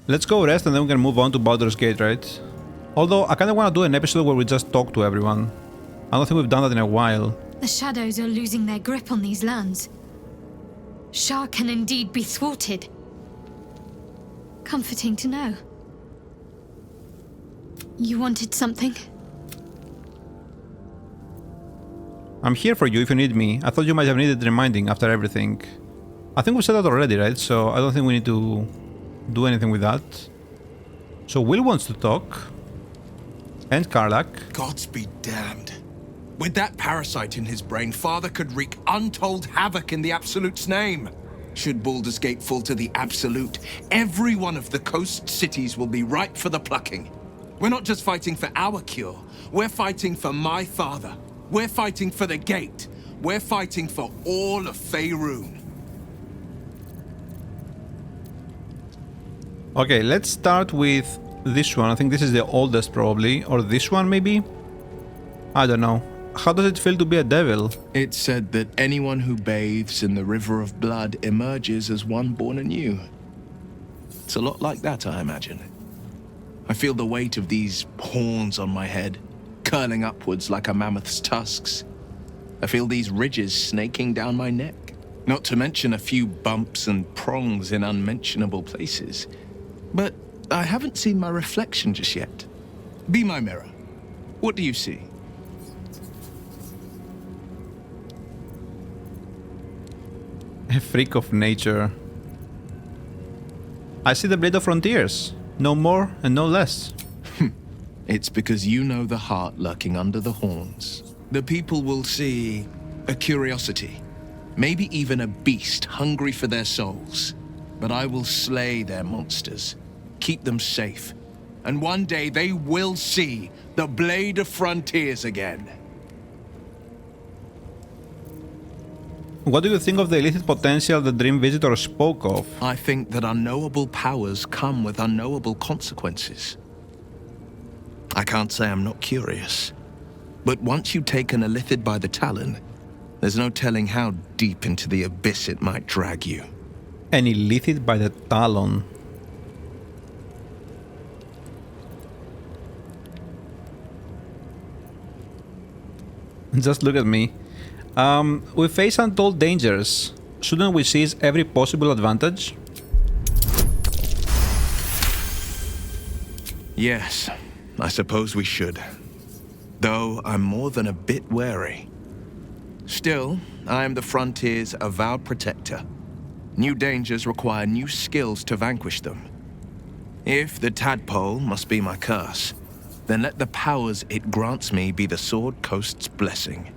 Let's go rest and then we can move on to Baldur's Gate, right? Although, I kinda wanna do an episode where we just talk to everyone. I don't think we've done that in a while. The shadows are losing their grip on these lands. Shah can indeed be thwarted. Comforting to know. You wanted something? I'm here for you if you need me. I thought you might have needed reminding after everything. I think we said that already, right? So I don't think we need to do anything with that. So Will wants to talk. And Karlak. Gods be damned. With that parasite in his brain, Father could wreak untold havoc in the Absolute's name. Should Baldur's Gate fall to the Absolute, every one of the coast cities will be ripe for the plucking. We're not just fighting for our cure. We're fighting for my father. We're fighting for the Gate. We're fighting for all of Faerun. Okay, let's start with this one. I think this is the oldest probably. Or this one maybe? I don't know. How does it feel to be a devil? It's said that anyone who bathes in the river of blood emerges as one born anew. It's a lot like that, I imagine. I feel the weight of these horns on my head, curling upwards like a mammoth's tusks. I feel these ridges snaking down my neck, not to mention a few bumps and prongs in unmentionable places. But I haven't seen my reflection just yet. Be my mirror. What do you see? A freak of nature. I see the Blade of Frontiers. No more and no less. It's because you know the heart lurking under the horns. The people will see a curiosity, maybe even a beast hungry for their souls. But I will slay their monsters, keep them safe, and one day they will see the Blade of Frontiers again. What do you think of the illicit potential the Dream Visitor spoke of? I think that unknowable powers come with unknowable consequences. I can't say I'm not curious, but once you take an illithid by the talon, there's no telling how deep into the abyss it might drag you. An illithid by the talon. Just look at me. We face untold dangers. Shouldn't we seize every possible advantage? Yes, I suppose we should. Though I'm more than a bit wary. Still, I am the Frontier's avowed protector. New dangers require new skills to vanquish them. If the tadpole must be my curse, then let the powers it grants me be the Sword Coast's blessing.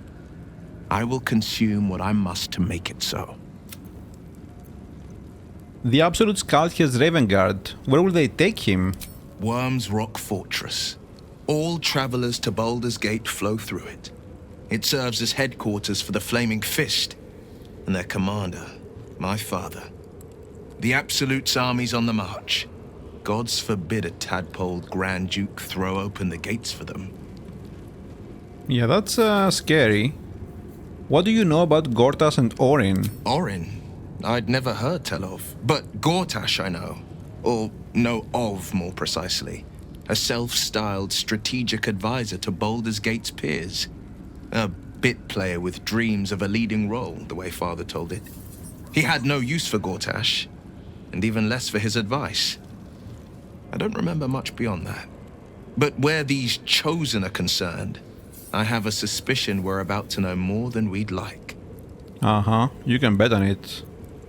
I will consume what I must to make it so. The Absolute Scout has Ravengard. Where will they take him? Worm's Rock Fortress. All travelers to Baldur's Gate flow through it. It serves as headquarters for the Flaming Fist, and their commander, my father. The Absolute's army's on the march. Gods forbid a tadpoled Grand Duke throw open the gates for them. Yeah, that's scary. What do you know about Gortash and Orin? Orin? I'd never heard tell of, but Gortash I know. Or know of, more precisely. A self-styled strategic advisor to Baldur's Gate's peers. A bit player with dreams of a leading role, the way Father told it. He had no use for Gortash, and even less for his advice. I don't remember much beyond that. But where these chosen are concerned, I have a suspicion we're about to know more than we'd like. Uh-huh, you can bet on it.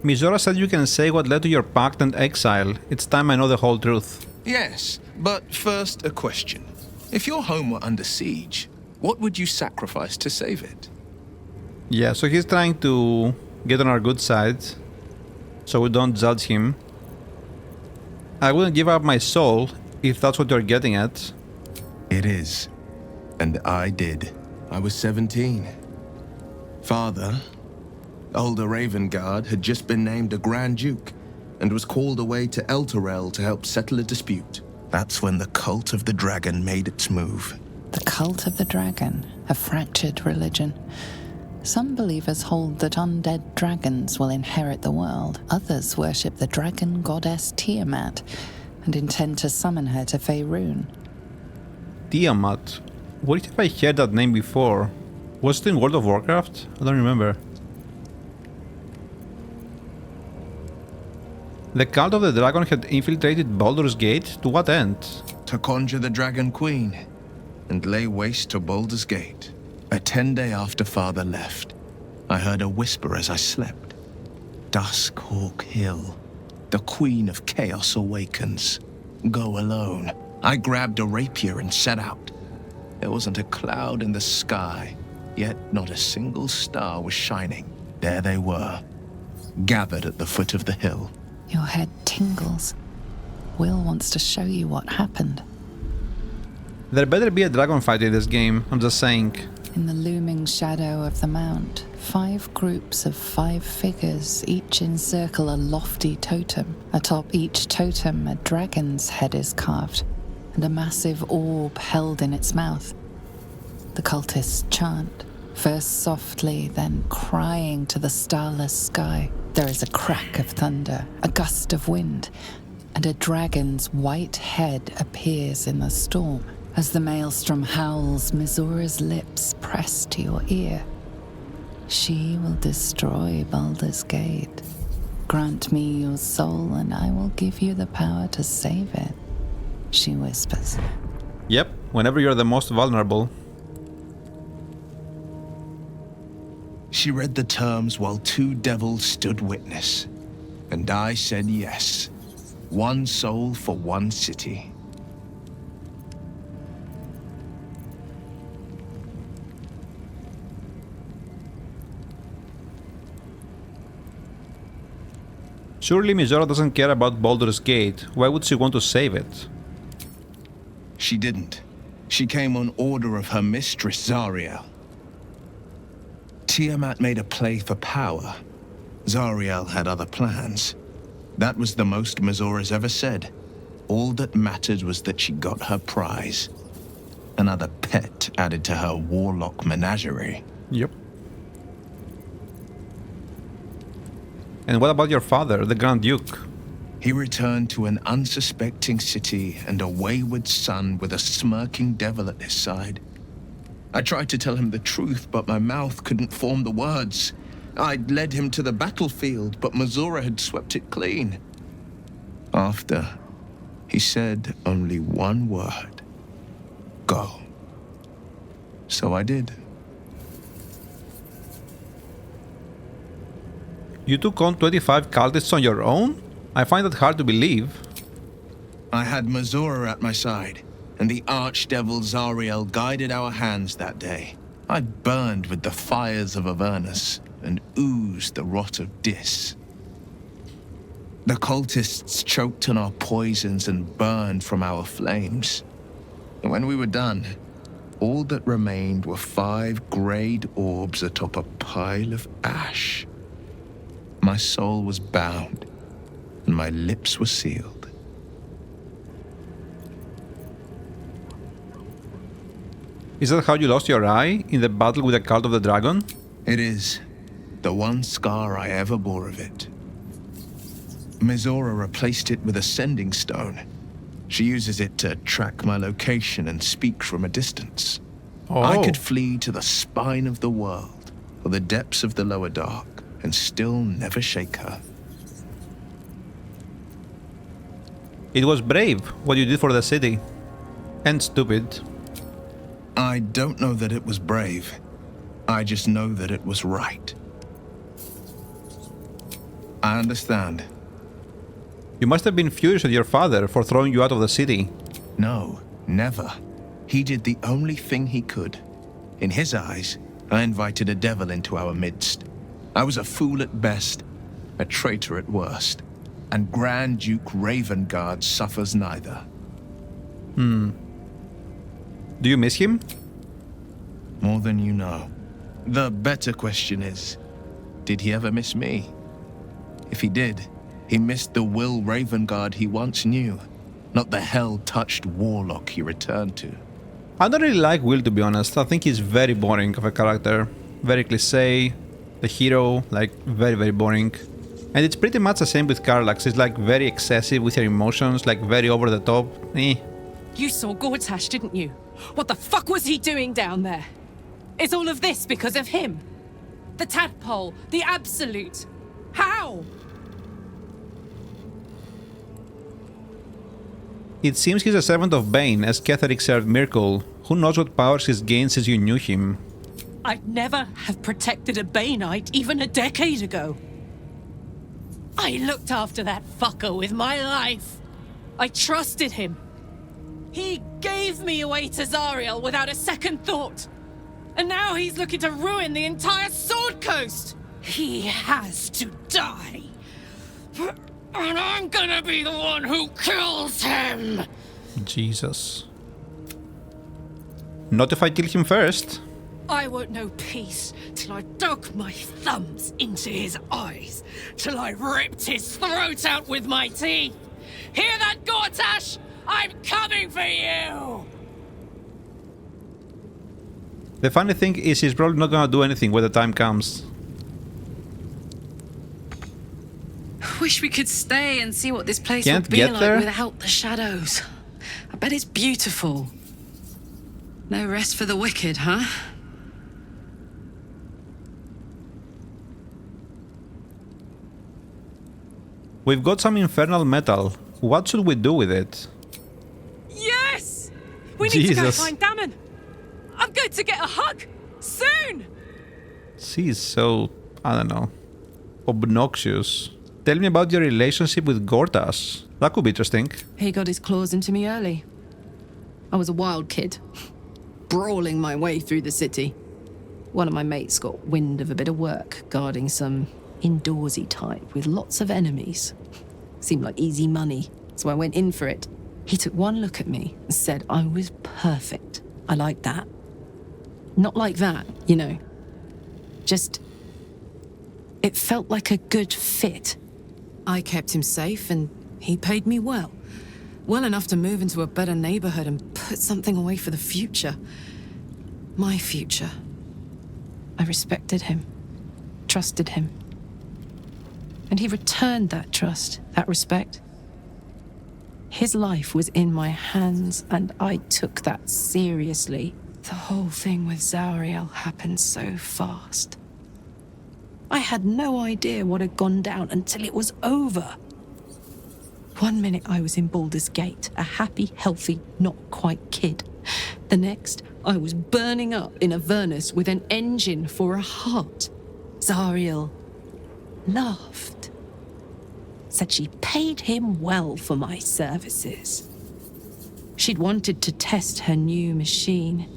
Mizora said you can say what led to your pact and exile. It's time I know the whole truth. Yes, but first a question. If your home were under siege, what would you sacrifice to save it? Yeah, so he's trying to get on our good side, so we don't judge him. I wouldn't give up my soul, if that's what you're getting at. It is. And I did. I was 17. Father, older Ravengard, had just been named a Grand Duke and was called away to Elturel to help settle a dispute. That's when the cult of the dragon made its move. The cult of the dragon, a fractured religion. Some believers hold that undead dragons will inherit the world. Others worship the dragon goddess Tiamat. and intend to summon her to Faerun. Tiamat. What if I heard that name before? Was it in World of Warcraft? I don't remember. The cult of the dragon had infiltrated Baldur's Gate? To what end? To conjure the Dragon Queen and lay waste to Baldur's Gate. A 10-day after Father left, I heard a whisper as I slept. Duskhawk Hill. The Queen of Chaos awakens. Go alone. I grabbed a rapier and set out. There wasn't a cloud in the sky, yet not a single star was shining. There they were, gathered at the foot of the hill. Your head tingles. Will wants to show you what happened. There better be a dragon fight in this game, I'm just saying. In the looming shadow of the mount, 5 groups of 5 figures each encircle a lofty totem. Atop each totem, a dragon's head is carved, and a massive orb held in its mouth. The cultists chant, first softly, then crying to the starless sky. There is a crack of thunder, a gust of wind, and a dragon's white head appears in the storm. As the maelstrom howls, Mizora's lips press to your ear. She will destroy Baldur's Gate. Grant me your soul and I will give you the power to save it, she whispers. Yep, whenever you're the most vulnerable. She read the terms while 2 devils stood witness, and I said yes. 1 soul for 1 city. Surely Mizora doesn't care about Baldur's Gate. Why would she want to save it? She didn't. She came on order of her mistress, Zariel. Tiamat made a play for power. Zariel had other plans. That was the most Mizora's ever said. All that mattered was that she got her prize. Another pet added to her warlock menagerie. Yep. And what about your father, the Grand Duke? He returned to an unsuspecting city and a wayward son with a smirking devil at his side. I tried to tell him the truth, but my mouth couldn't form the words. I'd led him to the battlefield, but Mizora had swept it clean. After, he said only one word. Go. So I did. You took on 25 cultists on your own? I find that hard to believe. I had Mizora at my side, and the archdevil Zariel guided our hands that day. I burned with the fires of Avernus and oozed the rot of Dis. The cultists choked on our poisons and burned from our flames. And when we were done, all that remained were 5 greyed orbs atop a pile of ash. My soul was bound, and my lips were sealed. Is that how you lost your eye in the battle with the Cult of the Dragon? It is. The one scar I ever bore of it. Mizora replaced it with a sending stone. She uses it to track my location and speak from a distance. Oh. I could flee to the spine of the world, or the depths of the lower dark, and still never shake her. It was brave, what you did for the city. And stupid. I don't know that it was brave. I just know that it was right. I understand. You must have been furious at your father for throwing you out of the city. No, never. He did the only thing he could. In his eyes, I invited a devil into our midst. I was a fool at best, a traitor at worst, and Grand Duke Ravengard suffers neither. Do you miss him? More than you know. The better question is, did he ever miss me? If he did, he missed the Will Ravengard he once knew, not the hell-touched warlock he returned to. I don't really like Will, to be honest. I think he's very boring of a character. Very cliché. The hero, like, very, very boring. And it's pretty much the same with Karlax. It's like very excessive with her emotions, like very over the top. You saw Gortash, didn't you? What the fuck was he doing down there? Is all of this because of him? The tadpole, the absolute. How? It seems he's a servant of Bane, as Ketheric served Myrkul. Who knows what powers he's gained since you knew him? I'd never have protected a Baneite even a decade ago. I looked after that fucker with my life. I trusted him. He gave me away to Zariel without a second thought. And now he's looking to ruin the entire Sword Coast. He has to die. And I'm gonna be the one who kills him. Jesus. Not if I kill him first. I won't know peace till I dug my thumbs into his eyes, till I ripped his throat out with my teeth. Hear that, Gortash? I'm coming for you! The funny thing is he's probably not gonna do anything when the time comes. Wish we could stay and see what this place Can't would be get like there? without the shadows. I bet it's beautiful. No rest for the wicked, huh? We've got some infernal metal. What should we do with it? Yes! We need to go Jesus. find Damon. I'm going to get a hug soon! She's so, I don't know, obnoxious. Tell me about your relationship with Gortash. That could be interesting. He got his claws into me early. I was a wild kid, brawling my way through the city. One of my mates got wind of a bit of work guarding some indoorsy type with lots of enemies. Seemed like easy money, so I went in for it. He took one look at me and said I was perfect. I liked that. Not like that, you know. Just... it felt like a good fit. I kept him safe and he paid me well. Well enough to move into a better neighborhood and put something away for the future. My future. I respected him, trusted him. And he returned that trust, that respect. His life was in my hands, and I took that seriously. The whole thing with Zariel happened so fast. I had no idea what had gone down until it was over. One minute I was in Baldur's Gate, a happy, healthy, not quite kid. The next, I was burning up in Avernus with an engine for a heart. Zariel laughed. Said she paid him well for my services. She'd wanted to test her new machine,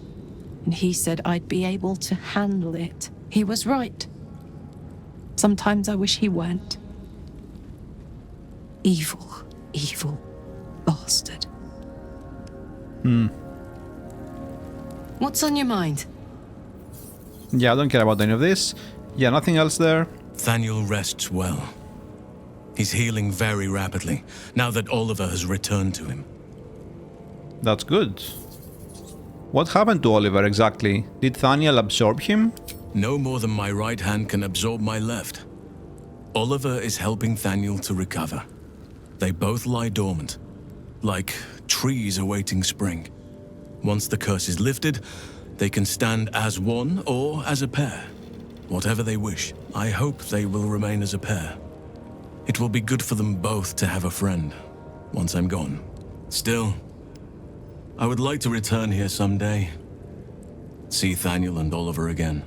and he said I'd be able to handle it. He was right. Sometimes I wish he weren't. Evil, evil bastard. What's on your mind? Yeah, I don't care about any of this. Yeah, nothing else there. Thaniel rests well. He's healing very rapidly, now that Oliver has returned to him. That's good. What happened to Oliver exactly? Did Thaniel absorb him? No more than my right hand can absorb my left. Oliver is helping Thaniel to recover. They both lie dormant, like trees awaiting spring. Once the curse is lifted, they can stand as one or as a pair. Whatever they wish, I hope they will remain as a pair. It will be good for them both to have a friend, once I'm gone. Still, I would like to return here someday. See Thaniel and Oliver again.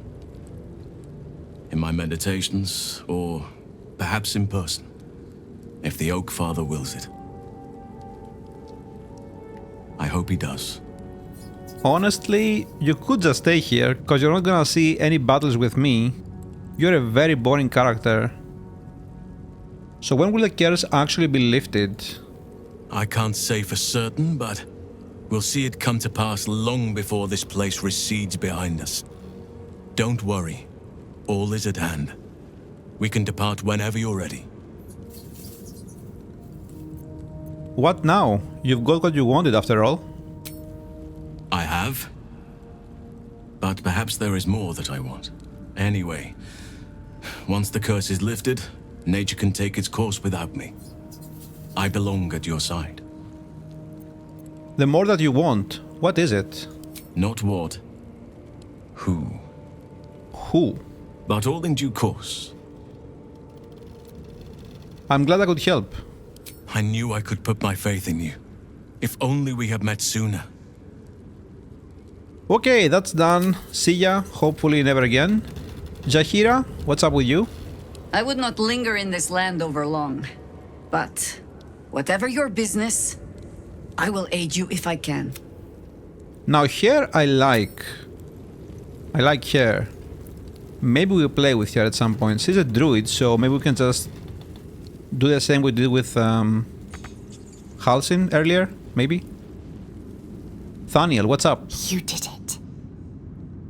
In my meditations, or perhaps in person, if the Oak Father wills it. I hope he does. Honestly, you could just stay here, because you're not gonna see any battles with me. You're a very boring character. So when will the curse actually be lifted? I can't say for certain, but we'll see it come to pass long before this place recedes behind us. Don't worry. All is at hand. We can depart whenever you're ready. What now? You've got what you wanted after all. I have. But perhaps there is more that I want. Anyway, once the curse is lifted, Nature can take its course without me. I belong at your side. The more that you want, what is it? Not what. Who. Who? But all in due course. I'm glad I could help. I knew I could put my faith in you. If only we had met sooner. Okay, that's done. See ya. Hopefully never again. Jahira, what's up with you? I would not linger in this land over long. But whatever your business, I will aid you if I can. Now here I like her. Maybe we'll play with her at some point. She's a druid, so maybe we can just do the same we did with Halsin earlier, maybe? Thaniel, what's up? You did it.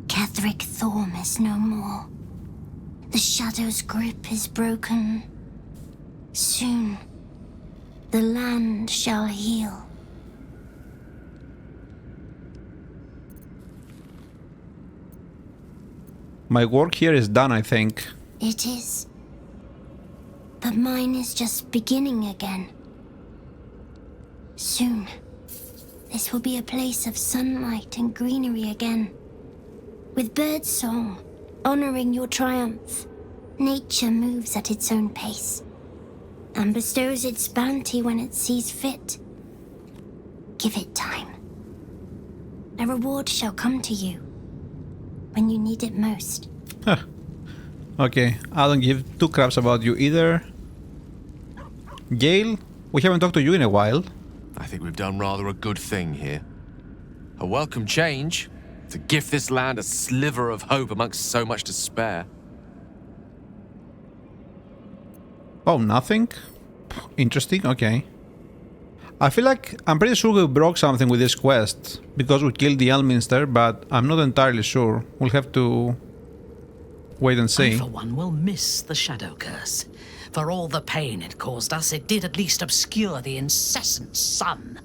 Ketheric Thorm is no more. The Shadow's grip is broken. Soon, the land shall heal. My work here is done, I think. It is. But mine is just beginning again. Soon, this will be a place of sunlight and greenery again. With birdsong, honoring your triumph, nature moves at its own pace and bestows its bounty when it sees fit. Give it time. A reward shall come to you when you need it most. Okay, I don't give two craps about you either. Gale, we haven't talked to you in a while. I think we've done rather a good thing here. A welcome change to give this land a sliver of hope amongst so much despair. Oh, nothing? Interesting, okay. I feel like I'm pretty sure we broke something with this quest because we killed the Elminster, but I'm not entirely sure. We'll have to wait and see. I, for one, will miss the Shadow Curse. For all the pain it caused us, it did at least obscure the incessant sun.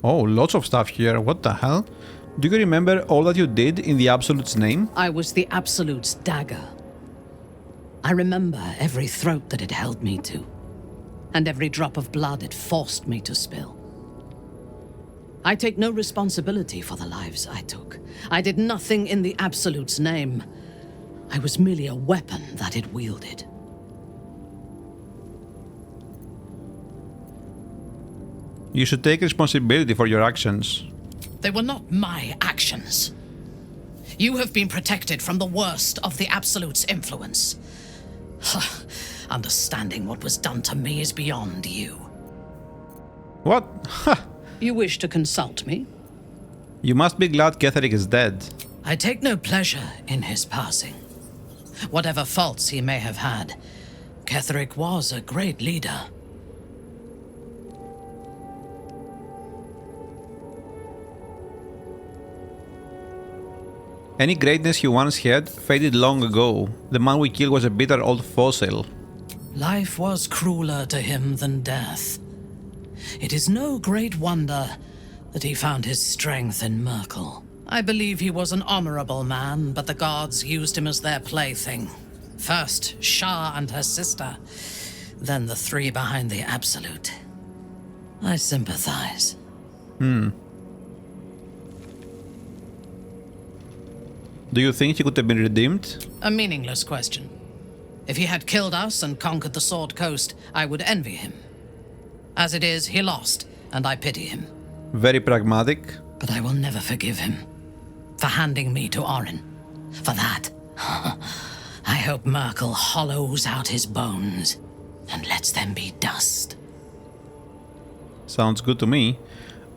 Oh, lots of stuff here. What the hell? Do you remember all that you did in the Absolute's name? I was the Absolute's dagger. I remember every throat that it held me to, and every drop of blood it forced me to spill. I take no responsibility for the lives I took. I did nothing in the Absolute's name. I was merely a weapon that it wielded. You should take responsibility for your actions. They were not my actions. You have been protected from the worst of the Absolute's influence. Understanding what was done to me is beyond you. What? You wish to consult me? You must be glad Ketheric is dead. I take no pleasure in his passing. Whatever faults he may have had, Ketheric was a great leader. Any greatness he once had faded long ago. The man we killed was a bitter old fossil. Life was crueler to him than death. It is no great wonder that he found his strength in Merkel. I believe he was an honorable man, but the gods used him as their plaything. First, Shah and her sister, then the three behind the Absolute. I sympathize. Do you think he could have been redeemed? A meaningless question. If he had killed us and conquered the Sword Coast, I would envy him. As it is, he lost, and I pity him. Very pragmatic. But I will never forgive him for handing me to Orin. For that, I hope Merkel hollows out his bones and lets them be dust. Sounds good to me.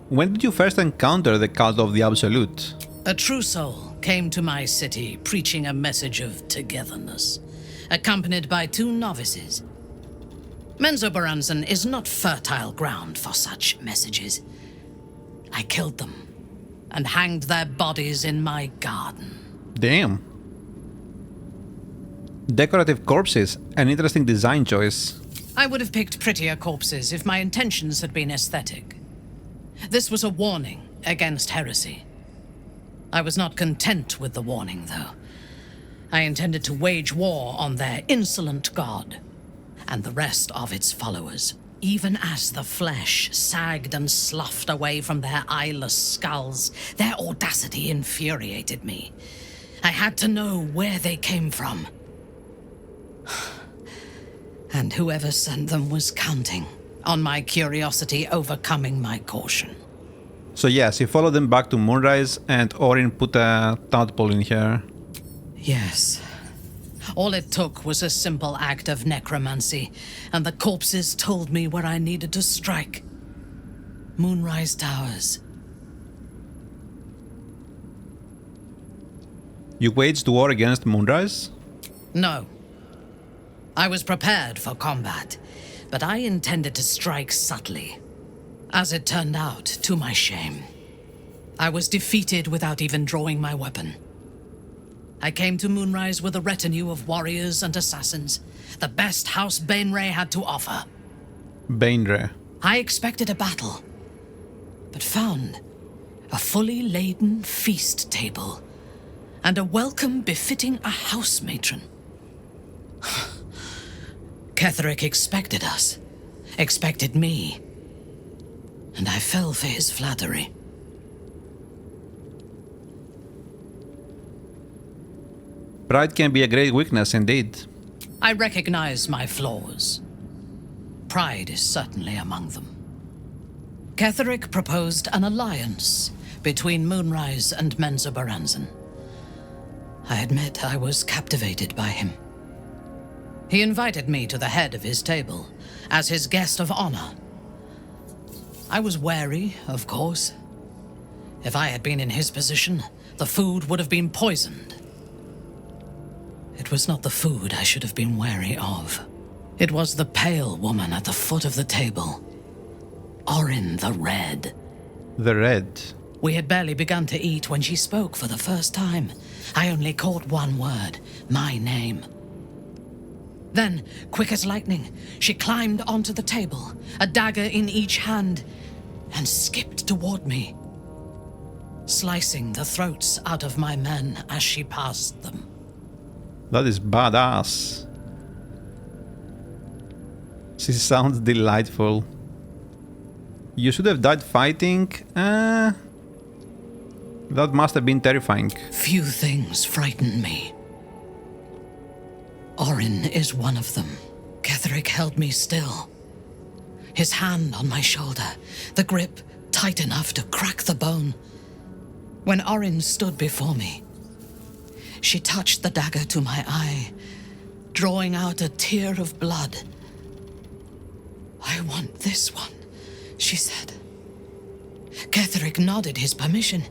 When did you first encounter the cult of the Absolute? A true soul came to my city preaching a message of togetherness, accompanied by 2 novices. Menzoberranzan is not fertile ground for such messages. I killed them and hanged their bodies in my garden. Damn. Decorative corpses, an interesting design choice. I would have picked prettier corpses if my intentions had been aesthetic. This was a warning against heresy. I was not content with the warning, though. I intended to wage war on their insolent god and the rest of its followers. Even as the flesh sagged and sloughed away from their eyeless skulls, their audacity infuriated me. I had to know where they came from. And whoever sent them was counting on my curiosity overcoming my caution. So yes, he followed them back to Moonrise, and Orin put a tadpole in here. Yes. All it took was a simple act of necromancy, and the corpses told me where I needed to strike. Moonrise Towers. You waged war against Moonrise? No. I was prepared for combat, but I intended to strike subtly. As it turned out, to my shame, I was defeated without even drawing my weapon. I came to Moonrise with a retinue of warriors and assassins, the best House Bainray had to offer. Bainray. I expected a battle, but found a fully laden feast table and a welcome befitting a house matron. Ketheric expected us, expected me, and I fell for his flattery. Pride can be a great weakness indeed. I recognize my flaws. Pride is certainly among them. Ketheric proposed an alliance between Moonrise and Menzoberranzan. I admit I was captivated by him. He invited me to the head of his table as his guest of honor. I was wary, of course. If I had been in his position, the food would have been poisoned. It was not the food I should have been wary of. It was the pale woman at the foot of the table. Orin the Red. The Red. We had barely begun to eat when she spoke for the first time. I only caught one word, my name. Then, quick as lightning, she climbed onto the table, a dagger in each hand, and skipped toward me, slicing the throats out of my men as she passed them. That is badass. She sounds delightful. You should have died fighting. That must have been terrifying. Few things frighten me. Orin is one of them. Ketheric held me still. His hand on my shoulder, the grip tight enough to crack the bone. When Orin stood before me, she touched the dagger to my eye, drawing out a tear of blood. "I want this one," she said. Ketheric nodded his permission,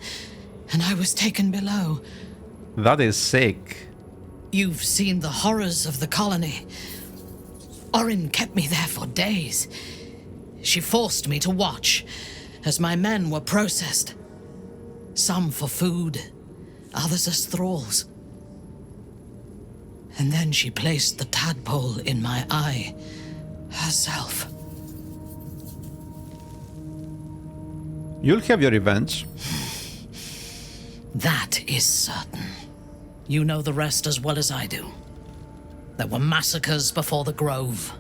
and I was taken below. That is sick. You've seen the horrors of the colony. Orin kept me there for days. She forced me to watch as my men were processed. Some for food, others as thralls. And then she placed the tadpole in my eye herself. You'll have your revenge. That is certain. You know the rest as well as I do. There were massacres before the Grove.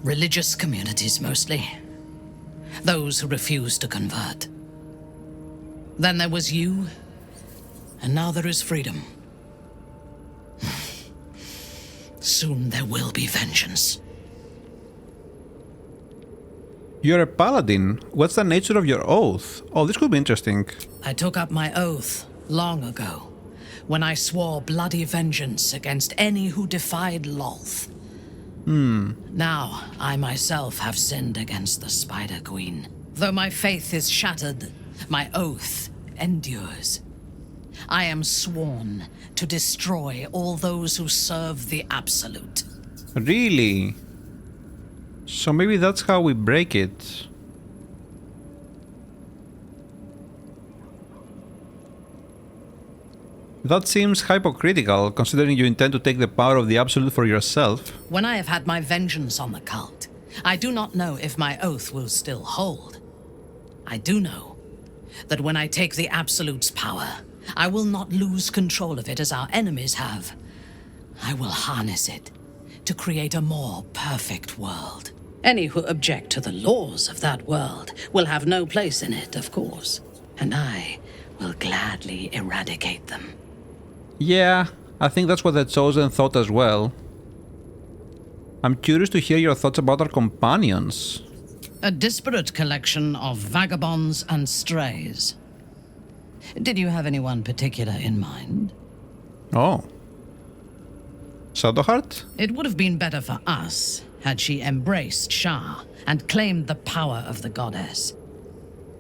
Religious communities mostly. Those who refused to convert. Then there was you, and now there is freedom. Soon there will be vengeance. You're a paladin. What's the nature of your oath? Oh, this could be interesting. I took up my oath long ago, when I swore bloody vengeance against any who defied Lolth. Now, I myself have sinned against the Spider Queen. Though my faith is shattered, my oath endures. I am sworn to destroy all those who serve the Absolute. Really? So maybe that's how we break it. That seems hypocritical, considering you intend to take the power of the Absolute for yourself. When I have had my vengeance on the cult, I do not know if my oath will still hold. I do know that when I take the Absolute's power, I will not lose control of it as our enemies have, I will harness it to create a more perfect world. Any who object to the laws of that world will have no place in it, of course. And I will gladly eradicate them. Yeah, I think that's what the Chosen thought as well. I'm curious to hear your thoughts about our companions. A disparate collection of vagabonds and strays. Did you have anyone particular in mind? Oh. Shadowheart? It would have been better for us had she embraced Shah and claimed the power of the goddess.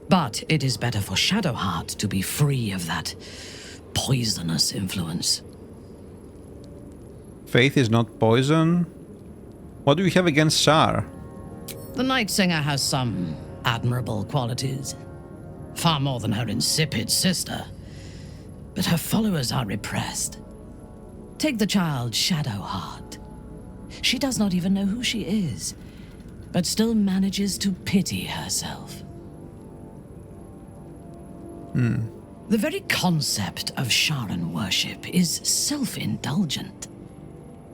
But it is better for Shadowheart to be free of that poisonous influence. Faith is not poison. What do we have against Shar? The Night Singer has some admirable qualities. Far more than her insipid sister. But her followers are repressed. Take the child Shadowheart. She does not even know who she is, but still manages to pity herself. The very concept of Sharan worship is self-indulgent.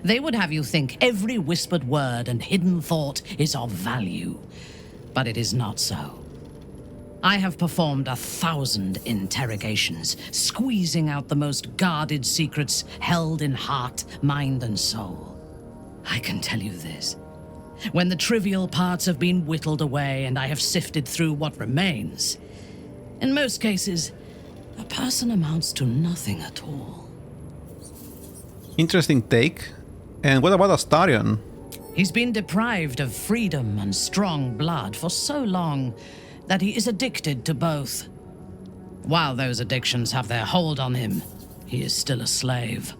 They would have you think every whispered word and hidden thought is of value, but it is not so. I have performed 1,000 interrogations, squeezing out the most guarded secrets held in heart, mind, and soul. I can tell you this. When the trivial parts have been whittled away and I have sifted through what remains, in most cases, a person amounts to nothing at all. Interesting take. And what about Astarion? He's been deprived of freedom and strong blood for so long that he is addicted to both. While those addictions have their hold on him, he is still a slave.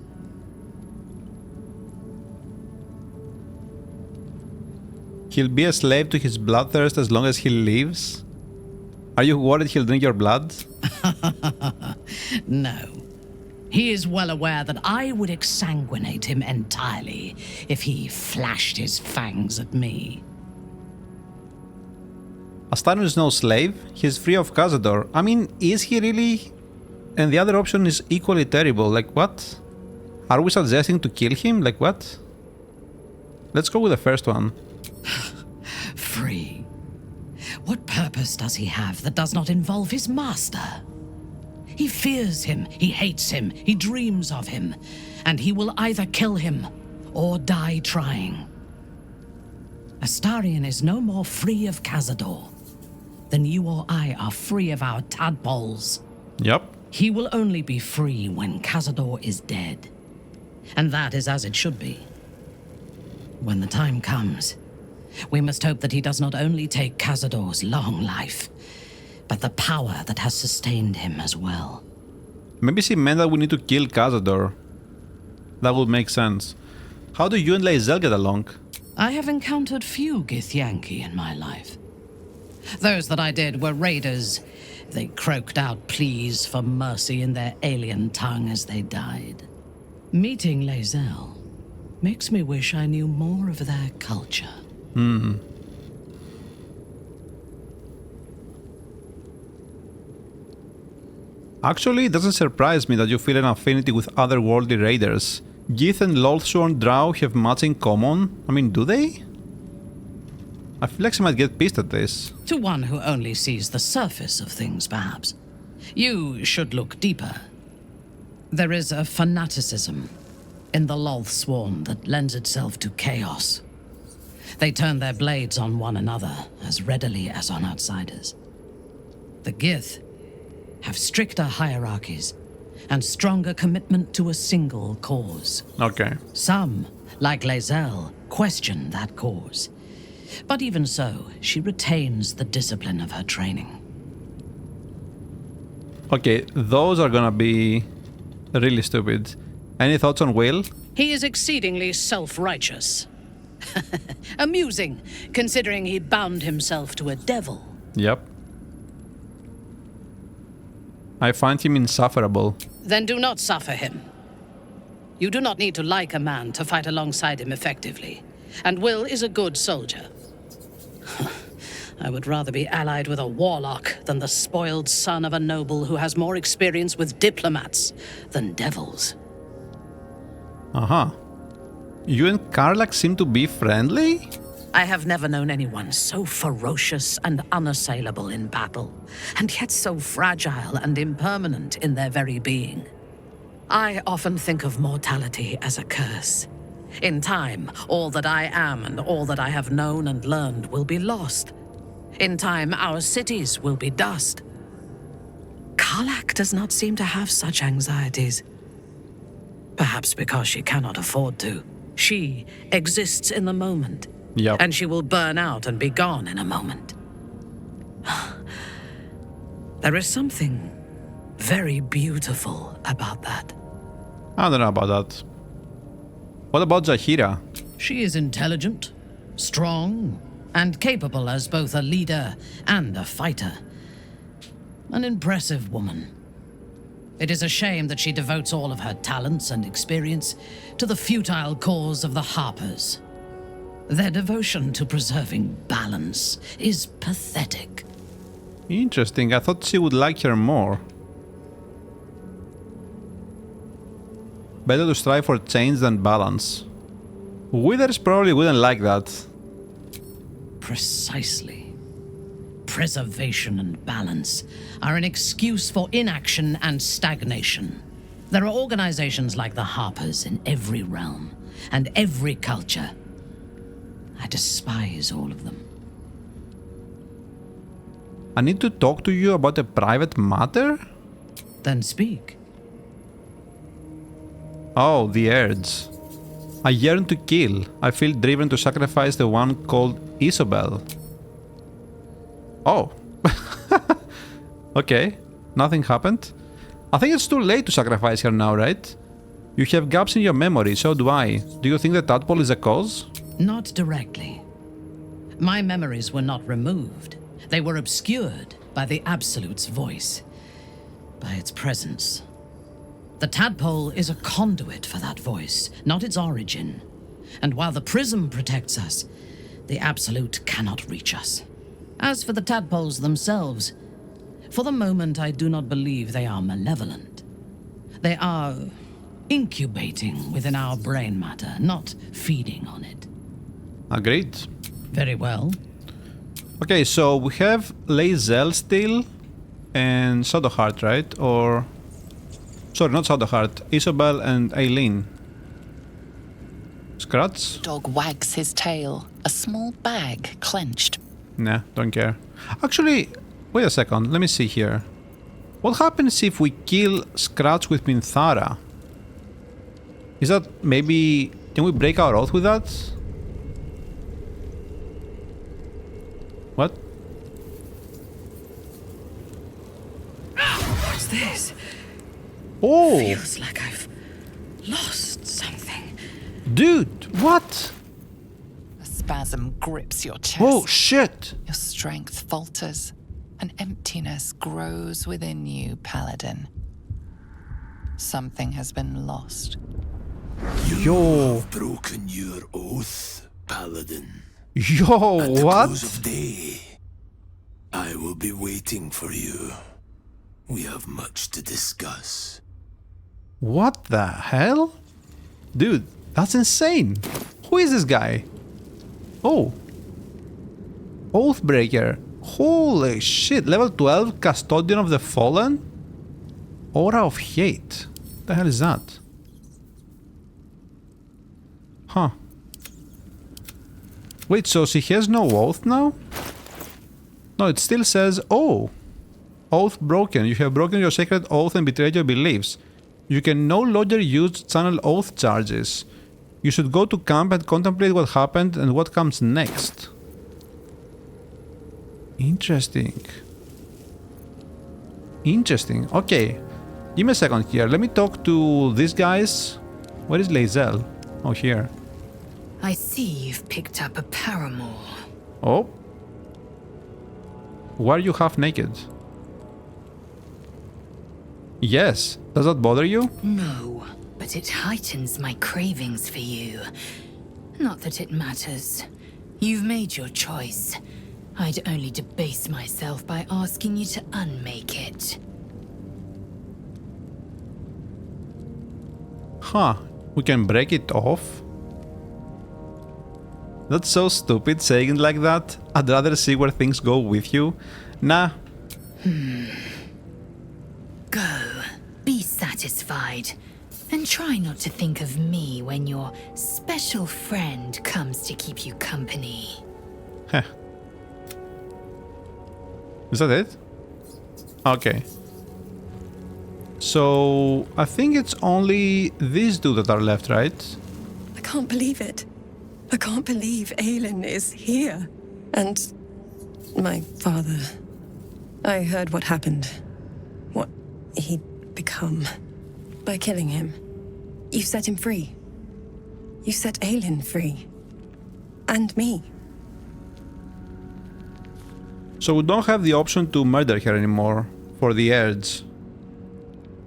He'll be a slave to his bloodthirst as long as he lives? Are you worried he'll drink your blood? No. He is well aware that I would exsanguinate him entirely if he flashed his fangs at me. Astarion is no slave. He's free of Cazador. I mean, is he really? And the other option is equally terrible. Like, what? Are we suggesting to kill him? Like, what? Let's go with the first one. Free. What purpose does he have that does not involve his master? He fears him, he hates him, he dreams of him, and he will either kill him or die trying. Astarion is no more free of Cazador than you or I are free of our tadpoles. Yep. He will only be free when Cazador is dead. And that is as it should be. When the time comes, we must hope that he does not only take Cazador's long life, but the power that has sustained him as well. Maybe she meant that we need to kill Cazador. That would make sense. How do you and Lae'zel get along? I have encountered few Githyanki in my life. Those that I did were raiders. They croaked out pleas for mercy in their alien tongue as they died. Meeting Lae'zel makes me wish I knew more of their culture. Actually, it doesn't surprise me that you feel an affinity with otherworldly raiders. Gith and Loathsworn Drow have much in common. I mean, do they? I feel like she might get pissed at this. To one who only sees the surface of things, perhaps. You should look deeper. There is a fanaticism in the Loathsworn that lends itself to chaos. They turn their blades on one another as readily as on outsiders. The Gith have stricter hierarchies and stronger commitment to a single cause. Okay. Some, like Lae'zel, question that cause. But even so, she retains the discipline of her training. Okay, those are gonna be really stupid. Any thoughts on Will? He is exceedingly self-righteous. Amusing, considering he bound himself to a devil. Yep. I find him insufferable. Then do not suffer him. You do not need to like a man to fight alongside him effectively. And Will is a good soldier. I would rather be allied with a warlock than the spoiled son of a noble who has more experience with diplomats than devils. Uh-huh. You and Karlach seem to be friendly? I have never known anyone so ferocious and unassailable in battle, and yet so fragile and impermanent in their very being. I often think of mortality as a curse. In time, all that I am and all that I have known and learned will be lost. In time, our cities will be dust. Karlach does not seem to have such anxieties. Perhaps because she cannot afford to. She exists in the moment. Yep. And she will burn out and be gone in a moment. There is something very beautiful about that. I don't know about that. What about Zahira? She is intelligent, strong, and capable as both a leader and a fighter. An impressive woman. It is a shame that she devotes all of her talents and experience to the futile cause of the Harpers. Their devotion to preserving balance is pathetic. Interesting. I thought she would like her more. Better to strive for change than balance. Withers probably wouldn't like that. Precisely. Preservation and balance are an excuse for inaction and stagnation. There are organizations like the Harpers in every realm and every culture. I despise all of them. I need to talk to you about a private matter? Then speak. Oh, the urge. I yearn to kill. I feel driven to sacrifice the one called Isobel. Oh. Okay. Nothing happened. I think it's too late to sacrifice her now, right? You have gaps in your memory, so do I. Do you think the tadpole is a cause? Not directly. My memories were not removed. They were obscured by the Absolute's voice, by its presence. The tadpole is a conduit for that voice, not its origin. And while the prism protects us, the Absolute cannot reach us. As for the tadpoles themselves, for the moment I do not believe they are malevolent. They are incubating within our brain matter, not feeding on it. Agreed. Very well. Okay, so we have Lae'zel still and Shadowheart, right? Or... sorry, not Shadowheart. Isobel and Aileen. Scratch? Dog wags his tail, a small bag clenched. Nah, don't care. Actually, wait a second, let me see here. What happens if we kill Scratch with Minthara? Is that maybe... can we break our oath with that? What? What's this? Oh! Feels like I've lost something. Dude, what? A spasm grips your chest. Oh, shit! Your strength falters. An emptiness grows within you, Paladin. Something has been lost. Yo! Broken your oath, Paladin. Yo, At the what? close of day, I will be waiting for you. We have much to discuss. What the hell? Dude, that's insane. Who is this guy? Oh. Oathbreaker. Holy shit, level 12, Custodian of the Fallen? Aura of Hate. What the hell is that? Huh. Wait, so she has no oath now? No, it still says, oh. Oath broken. You have broken your sacred oath and betrayed your beliefs. You can no longer use channel oath charges. You should go to camp and contemplate what happened and what comes next. Interesting. Interesting. Okay. Give me a second here. Let me talk to these guys. Where is Lae'zel? Oh, here. I see you've picked up a paramour. Oh. Why are you half naked? Yes. Does that bother you? No, but it heightens my cravings for you. Not that it matters. You've made your choice. I'd only debase myself by asking you to unmake it. Huh. We can break it off? That's so stupid saying it like that. I'd rather see where things go with you. Nah. Go. Be satisfied. And try not to think of me when your special friend comes to keep you company. Heh. Is that it? Okay. So, I think it's only these two that are left, right? I can't believe it. I can't believe Aelin is here. And my father. I heard what happened. What he'd become. By killing him. You set him free. You set Aelin free. And me. So we don't have the option to murder her anymore for the heirs.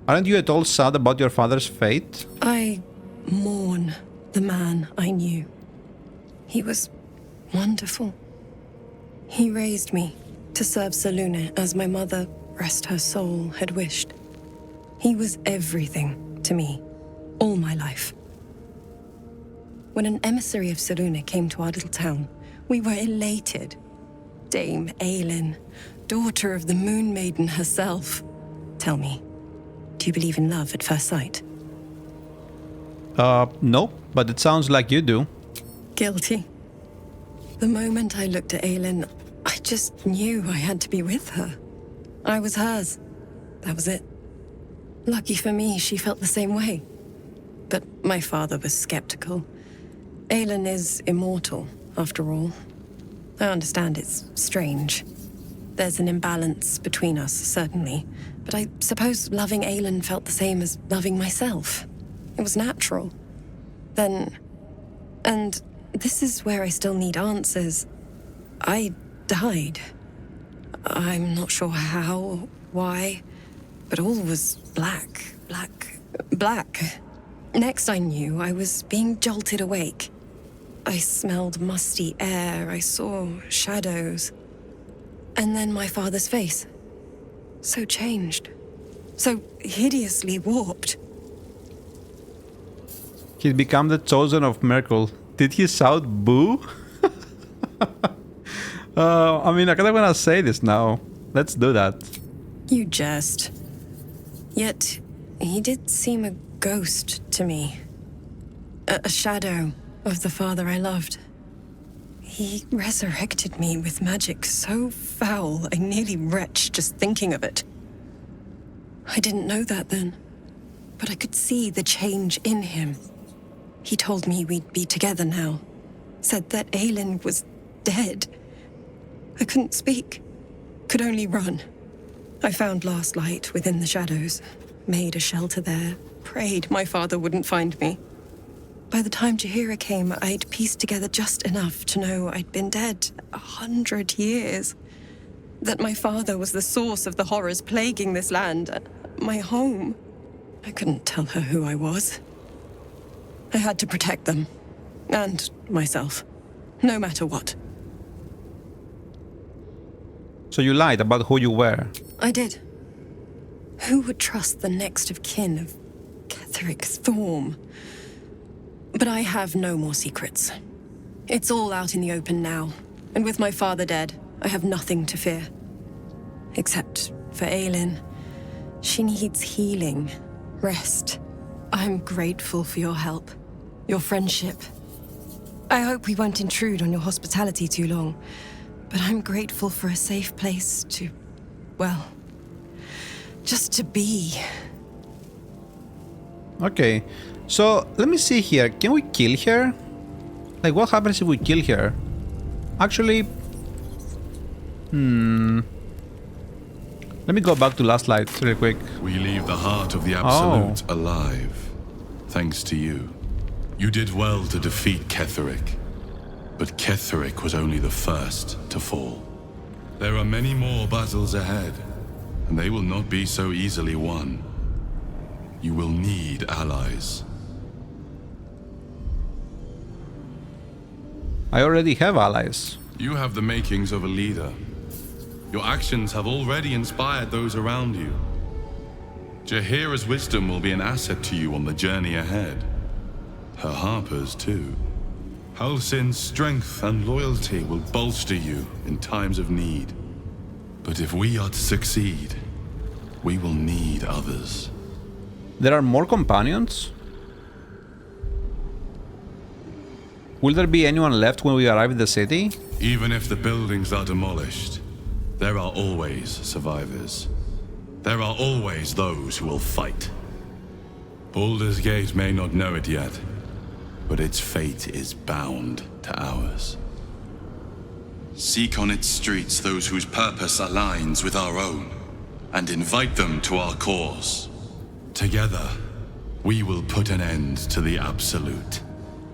Aren't you at all sad about your father's fate? I mourn the man I knew. He was wonderful. He raised me to serve Selûne as my mother, rest her soul, had wished. He was everything to me, all my life. When an emissary of Selûne came to our little town, we were elated. Dame Aelin, daughter of the Moon Maiden herself. Tell me, do you believe in love at first sight? No, but it sounds like you do. Guilty. The moment I looked at Aelin, I just knew I had to be with her. I was hers. That was it. Lucky for me, she felt the same way. But my father was skeptical. Aelin is immortal, after all. I understand it's strange. There's an imbalance between us, certainly. But I suppose loving Aelin felt the same as loving myself. It was natural. Then... And this is where I still need answers. I died. I'm not sure how, why, but all was black. Next I knew, I was being jolted awake. I smelled musty air, I saw shadows. And then my father's face. So changed. So hideously warped. He's become the chosen of Merkel. Did he shout boo? I mean, I kind of want to say this now. Let's do that. You jest. Yet, he did seem a ghost to me. A shadow of the father I loved. He resurrected me with magic so foul, I nearly retch just thinking of it. I didn't know that then, but I could see the change in him. He told me we'd be together now. Said that Aelin was dead. I couldn't speak. Could only run. I found last light within the shadows. Made a shelter there. Prayed my father wouldn't find me. By the time Jaheira came, I'd pieced together just enough to know I'd been dead 100 years. That my father was the source of the horrors plaguing this land. My home. I couldn't tell her who I was. I had to protect them. And myself. No matter what. So you lied about who you were? I did. Who would trust the next of kin of Ketheric Thorm? But I have no more secrets. It's all out in the open now. And with my father dead, I have nothing to fear. Except for Aelin. She needs healing. Rest. I'm grateful for your help. Your friendship. I hope we won't intrude on your hospitality too long. But I'm grateful for a safe place to... well... just to be. Okay. So, let me see here. Can we kill her? Like, what happens if we kill her? Actually... Let me go back to last light real quick. We leave the heart of the Absolute alive. Thanks to you. You did well to defeat Ketheric. But Ketheric was only the first to fall. There are many more battles ahead, and they will not be so easily won. You will need allies. I already have allies. You have the makings of a leader. Your actions have already inspired those around you. Jaheira's wisdom will be an asset to you on the journey ahead. Her harpers, too. Halsin's strength and loyalty will bolster you in times of need. But if we are to succeed, we will need others. There are more companions? Will there be anyone left when we arrive at the city? Even if the buildings are demolished, there are always survivors. There are always those who will fight. Baldur's Gate may not know it yet, but its fate is bound to ours. Seek on its streets those whose purpose aligns with our own, and invite them to our cause. Together, we will put an end to the Absolute,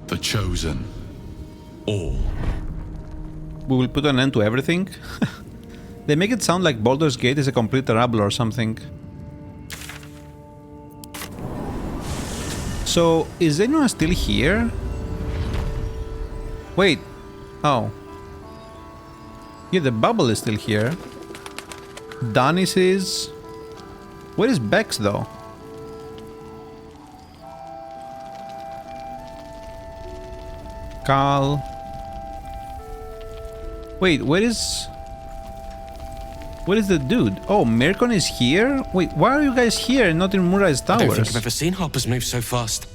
the Chosen, all. We will put an end to everything? They make it sound like Baldur's Gate is a complete rubble or something. So, is anyone still here? Wait. Oh. Yeah, the bubble is still here. Danis is... Where is Bex, though? Cal... Wait, where is... Where is the dude? Oh, Mirkon is here? Wait, why are you guys here and not in Murray's towers? I don't think I've ever seen Harpers move so fast.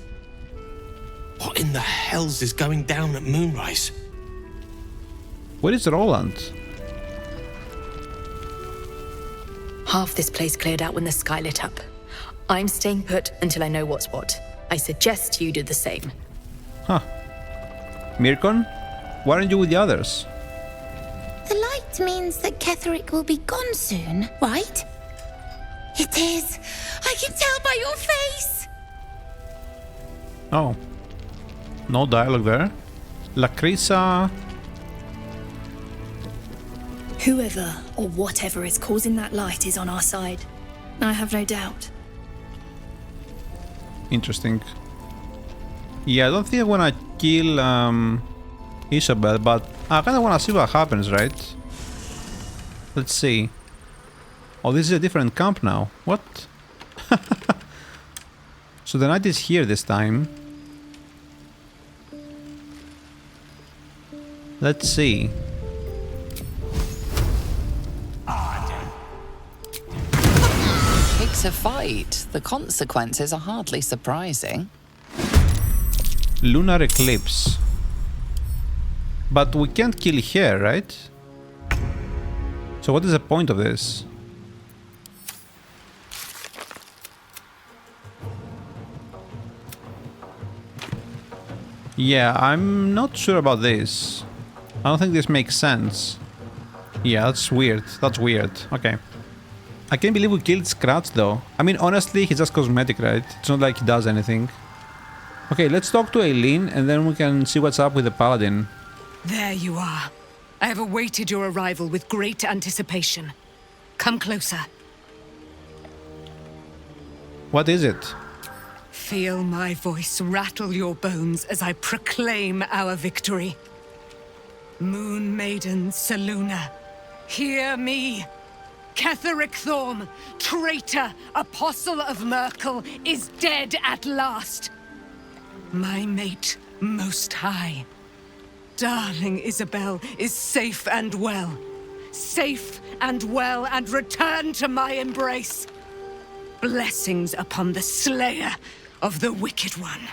What in the hells is going down at Moonrise? Where is Roland? Half this place cleared out when the sky lit up. I'm staying put until I know what's what. I suggest you do the same. Huh. Mirkon? Why aren't you with the others? The light means that Ketheric will be gone soon, right? It is. I can tell by your face. Oh. No dialogue there. Lacrisa... Whoever or whatever is causing that light is on our side. I have no doubt. Interesting. Yeah, I don't think I wanna kill Isabel, but I kinda wanna see what happens, right? Let's see. Oh, this is a different camp now. What? So the knight is here this time. Let's see. It's a fight. The consequences are hardly surprising. Lunar eclipse. But we can't kill her, right? So what is the point of this? Yeah, I'm not sure about this. I don't think this makes sense. Yeah, that's weird. That's weird. Okay. I can't believe we killed Scratch though. I mean, honestly, he's just cosmetic, right? It's not like he does anything. Okay, let's talk to Eileen and then we can see what's up with the Paladin. There you are. I have awaited your arrival with great anticipation. Come closer. What is it? Feel my voice rattle your bones as I proclaim our victory. Moon Maiden Selûne, hear me. Ketheric Thorm, traitor, apostle of Myrkul, is dead at last. My mate, Most High, darling Isabel, is safe and well. Safe and well, and returned to my embrace. Blessings upon the slayer of the Wicked One.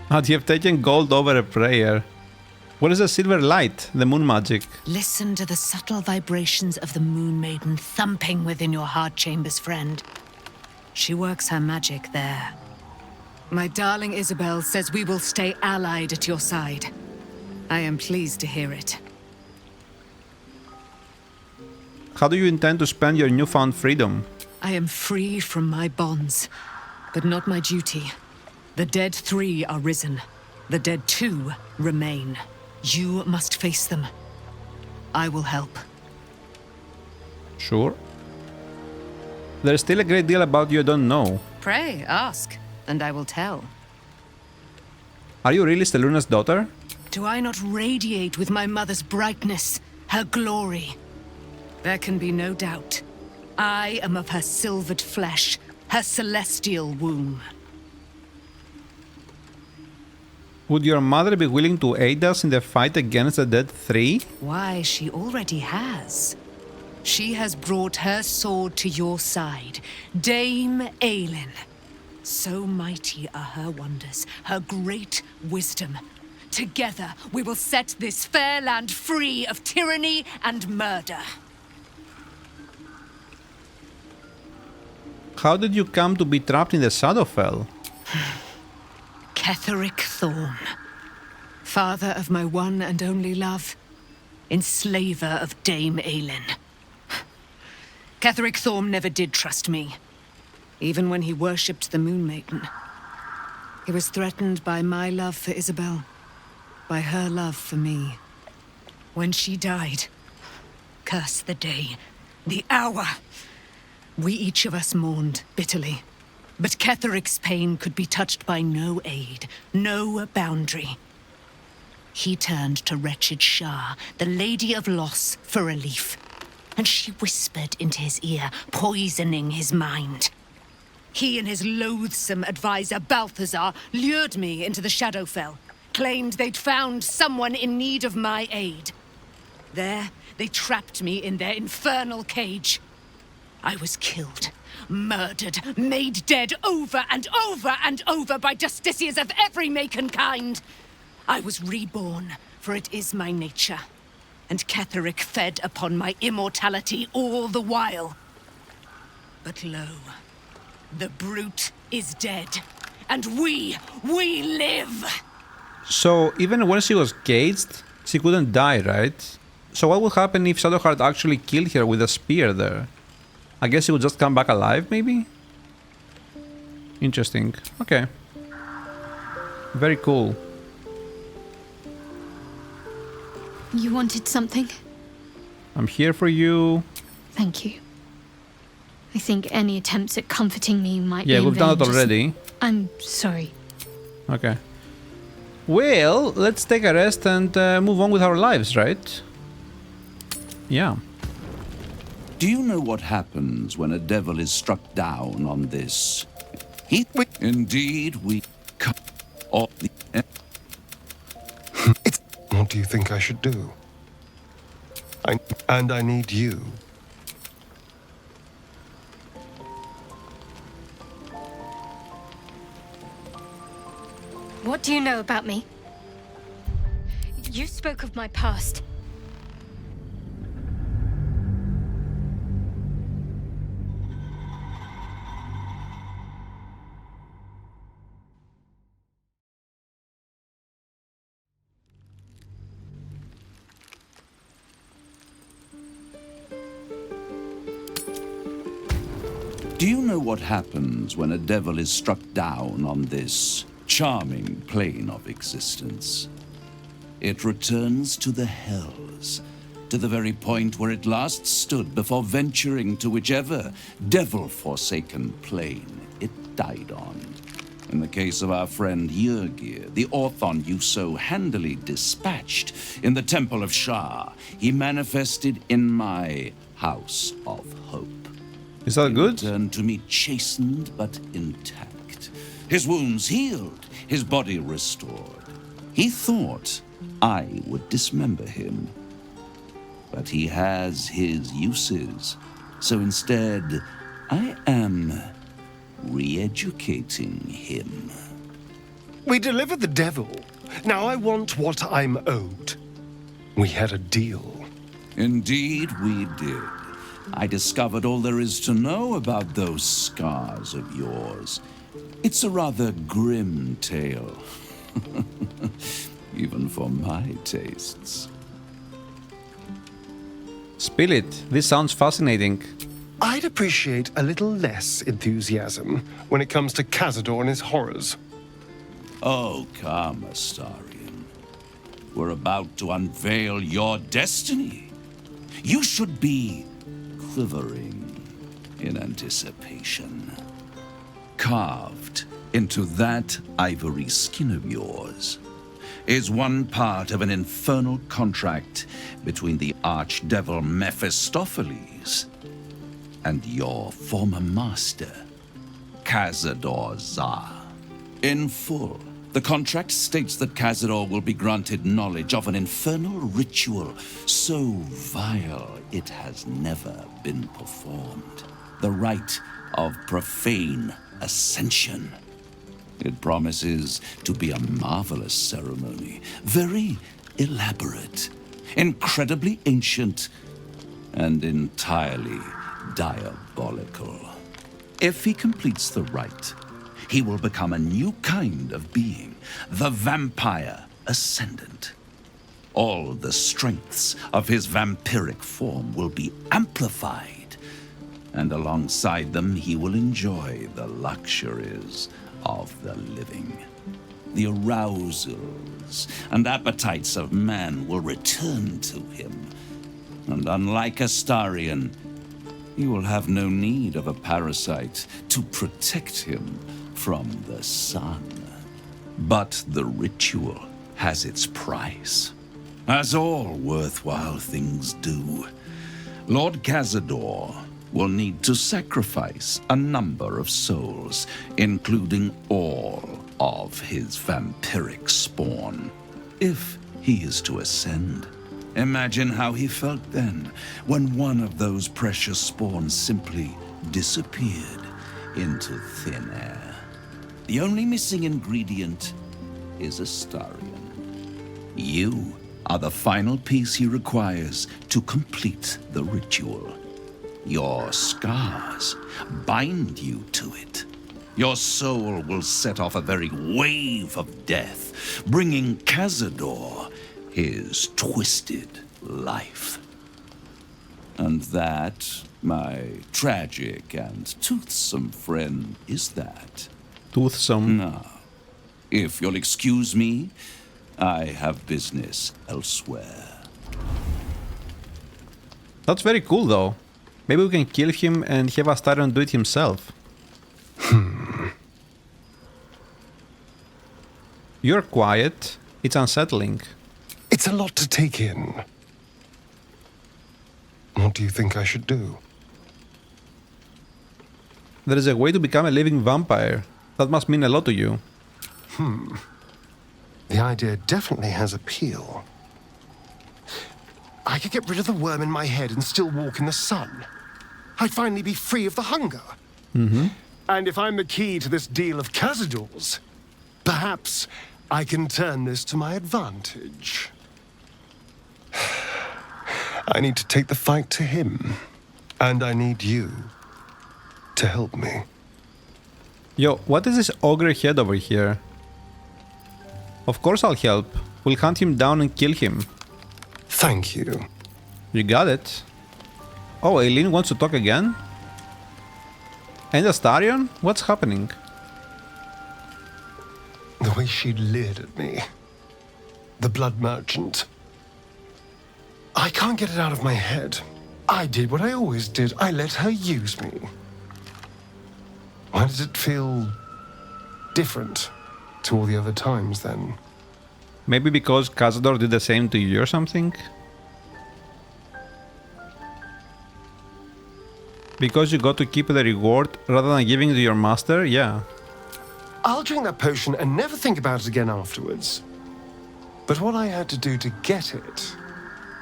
Had you have taken gold over a prayer? What is a silver light? The moon magic. Listen to the subtle vibrations of the Moon Maiden thumping within your heart chambers, friend. She works her magic there. My darling Isabel says we will stay allied at your side. I am pleased to hear it. How do you intend to spend your newfound freedom? I am free from my bonds, but not my duty. The dead 3 are risen. The dead 2 remain. You must face them. I will help. Sure. There's still a great deal about you I don't know. Pray, ask, and I will tell. Are you really Steluna's daughter? Do I not radiate with my mother's brightness, her glory? There can be no doubt. I am of her silvered flesh, her celestial womb. Would your mother be willing to aid us in the fight against the Dead Three? Why, she already has. She has brought her sword to your side, Dame Aelin. So mighty are her wonders, her great wisdom. Together we will set this fair land free of tyranny and murder. How did you come to be trapped in the Shadowfell? Ketheric Thorn, father of my one and only love, enslaver of Dame Aelin. Ketheric Thorn never did trust me, even when he worshipped the Moon Maiden. He was threatened by my love for Isabel, by her love for me. When she died, curse the day, the hour, we each of us mourned bitterly. But Ketheric's pain could be touched by no aid, no boundary. He turned to wretched Shah, the Lady of Loss, for relief. And she whispered into his ear, poisoning his mind. He and his loathsome advisor, Balthazar, lured me into the Shadowfell, claimed they'd found someone in need of my aid. There, they trapped me in their infernal cage. I was killed, murdered, made dead over and over and over by justiciars of every make and kind. I was reborn, for it is my nature. And Ketheric fed upon my immortality all the while. But lo, the brute is dead, and we live! So, even when she was caged, she couldn't die, right? So what would happen if Shadowheart actually killed her with a spear there? I guess he would just come back alive, maybe? Interesting. Okay. Very cool. You wanted something? I'm here for you. Thank you. I think any attempts at comforting me might be Yeah, in we've done vain. it already. I'm sorry. Okay. Well, let's take a rest and move on with our lives, right? Yeah. Do you know what happens when a devil is struck down on this? Indeed, we cut off the... What do you think I should do? I need you. What do you know about me? You spoke of my past. Do you know what happens when a devil is struck down on this charming plane of existence? It returns to the hells, to the very point where it last stood before venturing to whichever devil-forsaken plane it died on. In the case of our friend Yrgir, the Orthon you so handily dispatched in the Temple of Shah, he manifested in my House of Hope. Is that good? He returned to me chastened but intact. His wounds healed, his body restored. He thought I would dismember him. But he has his uses. So instead, I am re-educating him. We delivered the devil. Now I want what I'm owed. We had a deal. Indeed, we did. I discovered all there is to know about those scars of yours. It's a rather grim tale. Even for my tastes. Spill it. This sounds fascinating. I'd appreciate a little less enthusiasm when it comes to Cazador and his horrors. Oh, come, Astarion. We're about to unveil your destiny. You should be quivering in anticipation. Carved into that ivory skin of yours is one part of an infernal contract between the archdevil Mephistopheles and your former master, Cazador Zar. In full, The contract states that Cazador will be granted knowledge of an infernal ritual so vile it has never been performed. The rite of profane ascension. It promises to be a marvelous ceremony, very elaborate, incredibly ancient, and entirely diabolical. If he completes the rite, he will become a new kind of being, the Vampire Ascendant. All the strengths of his vampiric form will be amplified, and alongside them he will enjoy the luxuries of the living. The arousals and appetites of man will return to him, and unlike Astarion, he will have no need of a parasite to protect him from the sun. But the ritual has its price, as all worthwhile things do. Lord Cazador will need to sacrifice a number of souls, including all of his vampiric spawn, if he is to ascend. Imagine how he felt then, when one of those precious spawns simply disappeared into thin air. The only missing ingredient is Astarion. You are the final piece he requires to complete the ritual. Your scars bind you to it. Your soul will set off a very wave of death, bringing Cazador his twisted life. And that, my tragic and toothsome friend, is that. Toothsome? Now, if you'll excuse me, I have business elsewhere. That's very cool, though. Maybe we can kill him and have Astarion do it himself. You're quiet. It's unsettling. It's a lot to take in. What do you think I should do? There is a way to become a living vampire. That must mean a lot to you. The idea definitely has appeal. I could get rid of the worm in my head and still walk in the sun. I'd finally be free of the hunger. And if I'm the key to this deal of Cazador's, perhaps I can turn this to my advantage. I need to take the fight to him, and I need you to help me. Yo, what is this ogre head over here? Of course I'll help. We'll hunt him down and kill him. Thank you. You got it. Oh, Eileen wants to talk again? And Astarion? What's happening? The way she leered at me. The blood merchant. I can't get it out of my head. I did what I always did. I let her use me. Why does it feel different to all the other times then? Maybe because Cazador did the same to you or something? Because you got to keep the reward rather than giving it to your master? Yeah. I'll drink that potion and never think about it again afterwards. But what I had to do to get it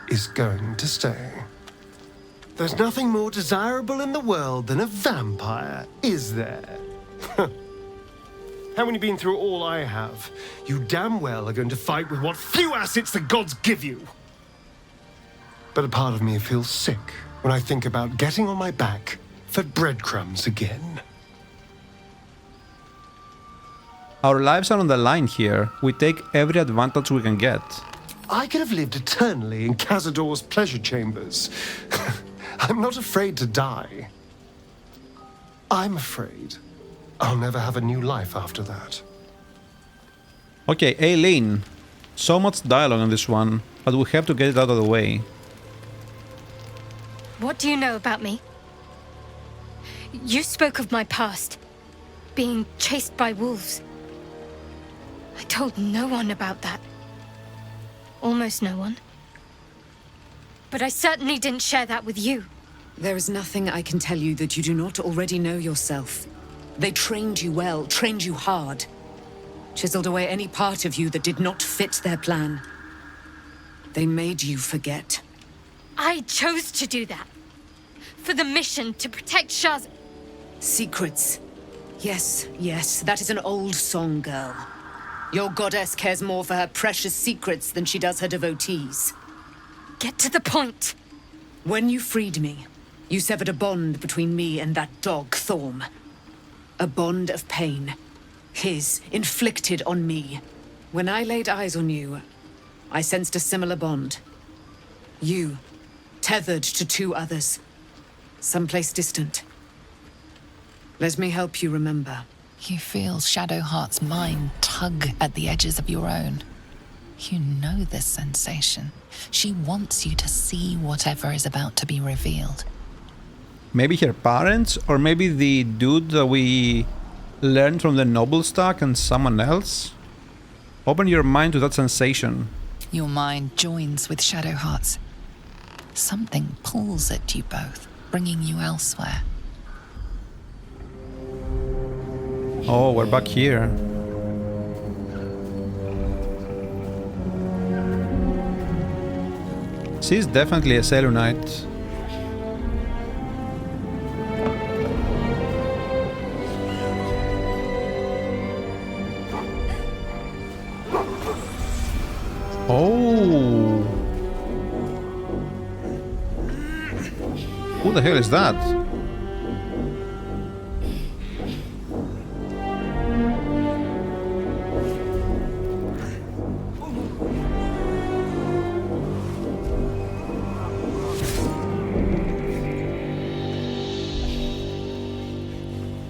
is going to stay. There's nothing more desirable in the world than a vampire, is there? And when you've been through all I have, you damn well are going to fight with what few assets the gods give you. But a part of me feels sick when I think about getting on my back for breadcrumbs again. Our lives are on the line here. We take every advantage we can get. I could have lived eternally in Cazador's pleasure chambers. I'm not afraid to die. I'm afraid I'll never have a new life after that. Okay, Eileen. So much dialogue on this one, but we have to get it out of the way. What do you know about me? You spoke of my past, being chased by wolves. I told no one about that. Almost no one. But I certainly didn't share that with you. There is nothing I can tell you that you do not already know yourself. They trained you well, trained you hard. chiseled away any part of you that did not fit their plan. They made you forget. I chose to do that. For the mission to protect Shah's... Secrets. Yes, yes, that is an old song, girl. Your goddess cares more for her precious secrets than she does her devotees. Get to the point. When you freed me, you severed a bond between me and that dog, Thorm. A bond of pain. His, inflicted on me. When I laid eyes on you, I sensed a similar bond. You, tethered to two others. Someplace distant. Let me help you remember. You feel Shadowheart's mind tug at the edges of your own. You know this sensation. She wants you to see whatever is about to be revealed. Maybe her parents, or maybe the dude that we learned from the noble stack and someone else? Open your mind to that sensation. Your mind joins with Shadowheart's. Something pulls at you both, bringing you elsewhere. Oh, we're back here. She's definitely a Selûnite. Oh. Who the hell is that?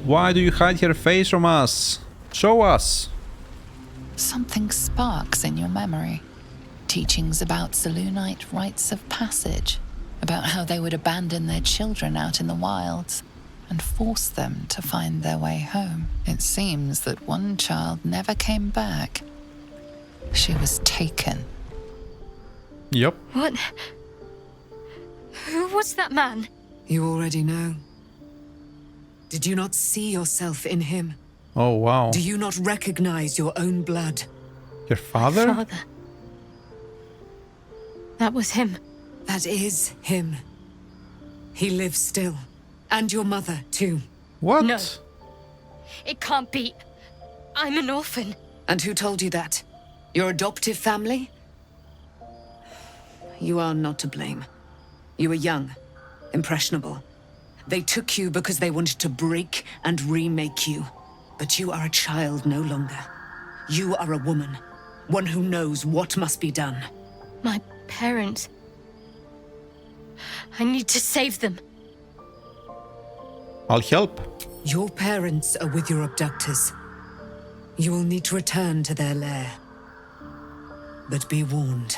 Why do you hide your face from us? Show us! Something sparks in your memory. Teachings about Selûnite rites of passage, about how they would abandon their children out in the wilds and force them to find their way home. It seems that one child never came back. She was taken. Yep. What? Who was that man? You already know. Did you not see yourself in him? Oh, wow. Do you not recognize your own blood? Your father? My father. That was him. That is him. He lives still. And your mother, too. What? No. It can't be. I'm an orphan. And who told you that? Your adoptive family? You are not to blame. You were young, impressionable. They took you because they wanted to break and remake you. But you are a child no longer. You are a woman. One who knows what must be done. My parents. I need to save them. I'll help. Your parents are with your abductors. You will need to return to their lair. But be warned.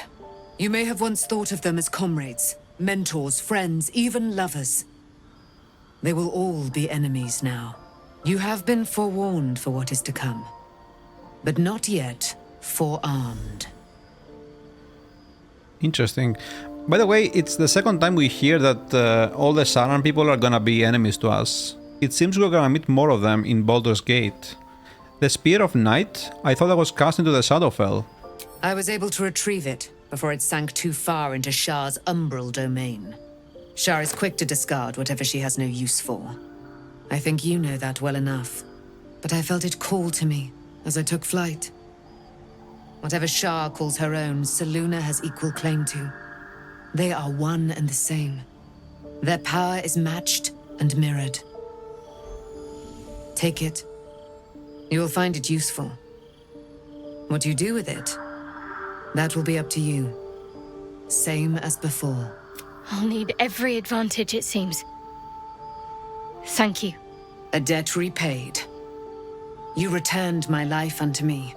You may have once thought of them as comrades, mentors, friends, even lovers. They will all be enemies now. You have been forewarned for what is to come, but not yet forearmed. Interesting. By the way, it's the second time we hear that all the Sauron people are gonna be enemies to us. It seems we're gonna meet more of them in Baldur's Gate. The Spear of Night, I thought that was cast into the Shadowfell. I was able to retrieve it before it sank too far into Shah's umbral domain. Shah is quick to discard whatever she has no use for. I think you know that well enough. But I felt it call to me as I took flight. Whatever Shah calls her own, Selûne has equal claim to. They are one and the same. Their power is matched and mirrored. Take it. You will find it useful. What you do with it, that will be up to you. Same as before. I'll need every advantage, it seems. Thank you. A debt repaid. You returned my life unto me.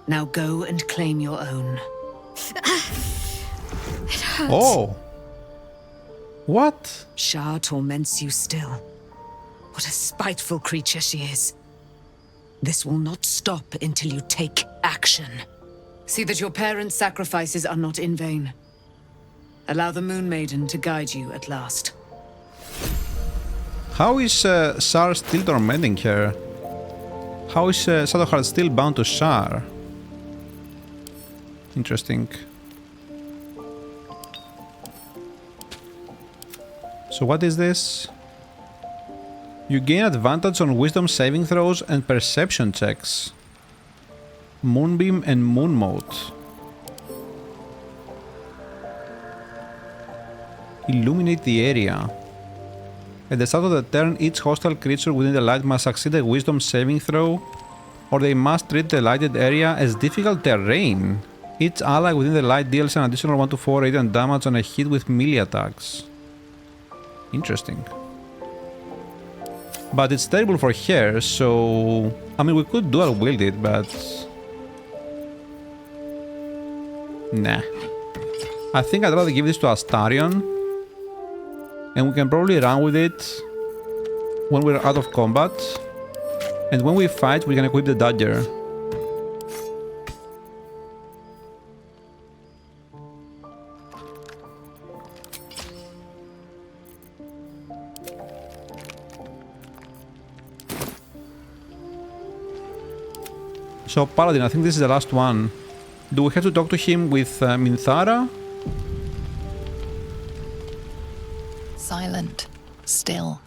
Now go and claim your own. It hurts. Oh. What? Shah torments you still. What a spiteful creature she is. This will not stop until you take action. See that your parents' sacrifices are not in vain. Allow the Moon Maiden to guide you at last. How is Sar still tormenting her? How is Shadowheart still bound to Shar? Interesting. So what is this? You gain advantage on wisdom saving throws and perception checks. Moonbeam and Moon Mode. Illuminate the area. At the start of the turn, each hostile creature within the light must succeed a wisdom saving throw, or they must treat the lighted area as difficult terrain. Each ally within the light deals an additional 1 to 4 radiant damage on a hit with melee attacks. Interesting. But it's terrible for her, so... I mean, we could dual wield it, but... Nah. I think I'd rather give this to Astarion. And we can probably run with it when we're out of combat. And when we fight, we can equip the dagger. So Paladin, I think this is the last one. Do we have to talk to him with Minthara? Silent, still.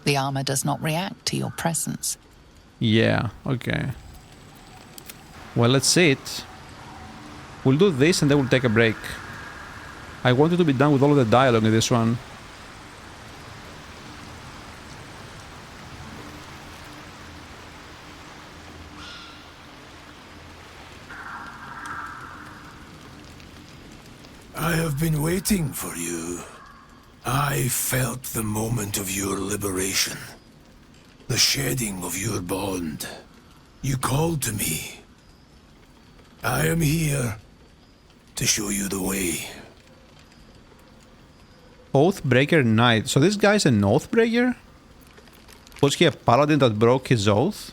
The armor does not react to your presence. Yeah, okay. Well, let's see it. We'll do this and then we'll take a break. I wanted to be done with all of the dialogue in this one. I have been waiting for you. I felt the moment of your liberation. The shedding of your bond. You called to me. I am here to show you the way. Oathbreaker Knight. So this guy's an Oathbreaker? Was he a paladin that broke his oath?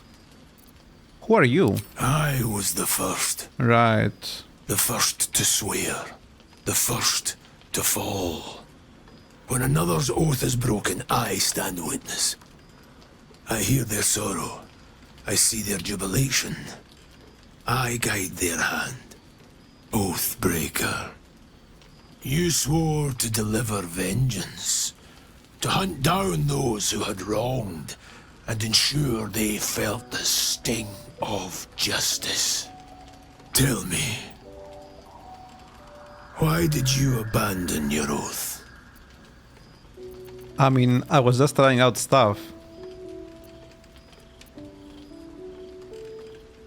Who are you? I was the first. Right. The first to swear. The first to fall. When another's oath is broken, I stand witness. I hear their sorrow. I see their jubilation. I guide their hand. Oathbreaker. You swore to deliver vengeance, to hunt down those who had wronged, and ensure they felt the sting of justice. Tell me, why did you abandon your oath? I mean, I was just trying out stuff.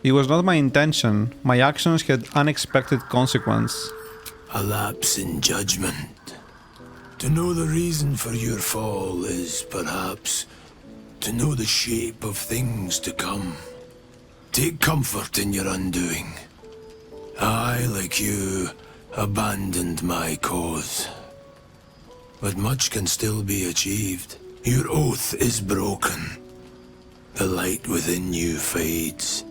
It was not my intention. My actions had unexpected consequence. A lapse in judgment. To know the reason for your fall is, perhaps, to know the shape of things to come. Take comfort in your undoing. I, like you, abandoned my cause. But much can still be achieved. Your oath is broken. The light within you fades.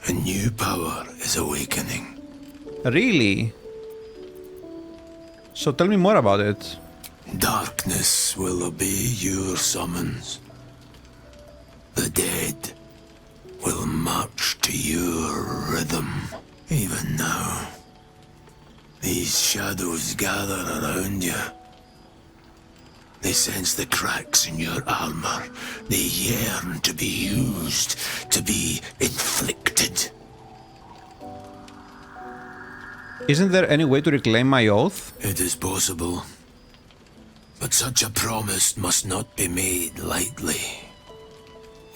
A new power is awakening. Really? So tell me more about it. Darkness will obey your summons. The dead will march to your rhythm. Even now, these shadows gather around you. They sense the cracks in your armor. They yearn to be used, to be inflicted. Isn't there any way to reclaim my oath? It is possible. But such a promise must not be made lightly.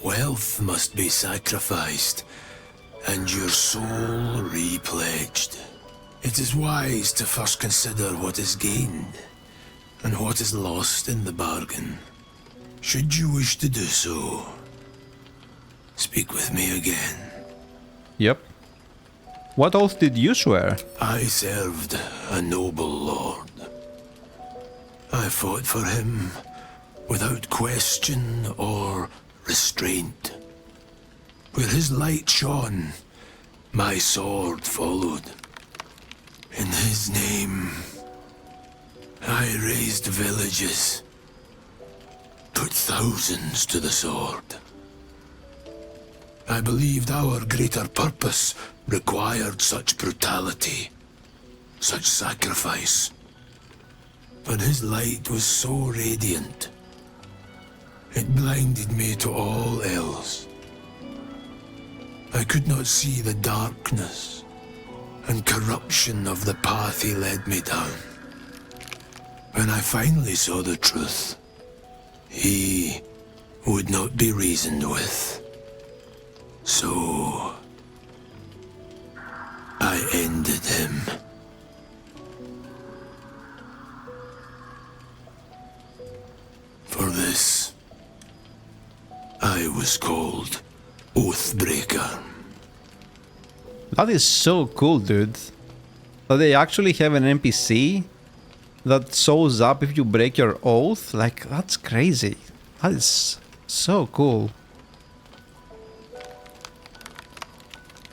Wealth must be sacrificed, and your soul repledged. It is wise to first consider what is gained, and what is lost in the bargain. Should you wish to do so, speak with me again. Yep. What oath did you swear? I served a noble lord. I fought for him without question or restraint. Where his light shone, my sword followed. In his name, I raised villages, put thousands to the sword. I believed our greater purpose required such brutality, such sacrifice. But his light was so radiant. It blinded me to all else. I could not see the darkness and corruption of the path he led me down. When I finally saw the truth, he would not be reasoned with. So I ended him. For this, I was called Oathbreaker. That is so cool, dude. That they actually have an NPC that shows up if you break your oath. Like, that's crazy. That is so cool.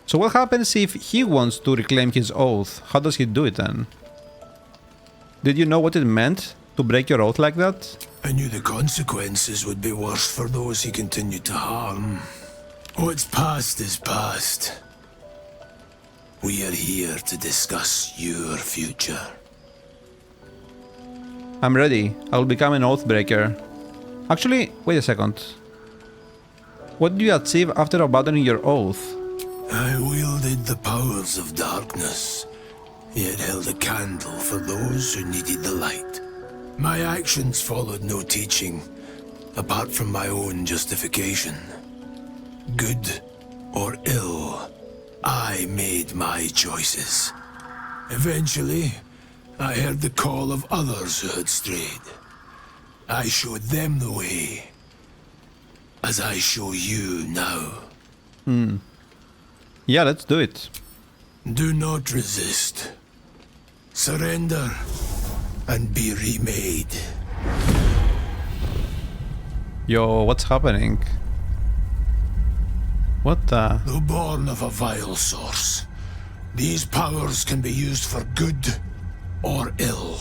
So what happens if he wants to reclaim his oath? How does he do it then? Did you know what it meant to break your oath like that? I knew the consequences would be worse for those he continued to harm. What's past is past. We are here to discuss your future. I'm ready. I'll become an Oathbreaker. Actually, wait a second. What do you achieve after abandoning your oath? I wielded the powers of darkness, yet held a candle for those who needed the light. My actions followed no teaching, apart from my own justification. Good or ill, I made my choices. Eventually, I heard the call of others who had strayed. I showed them the way, as I show you now. Yeah, let's do it. Do not resist. Surrender and be remade. Yo, what's happening? What the? Though born of a vile source, these powers can be used for good or ill.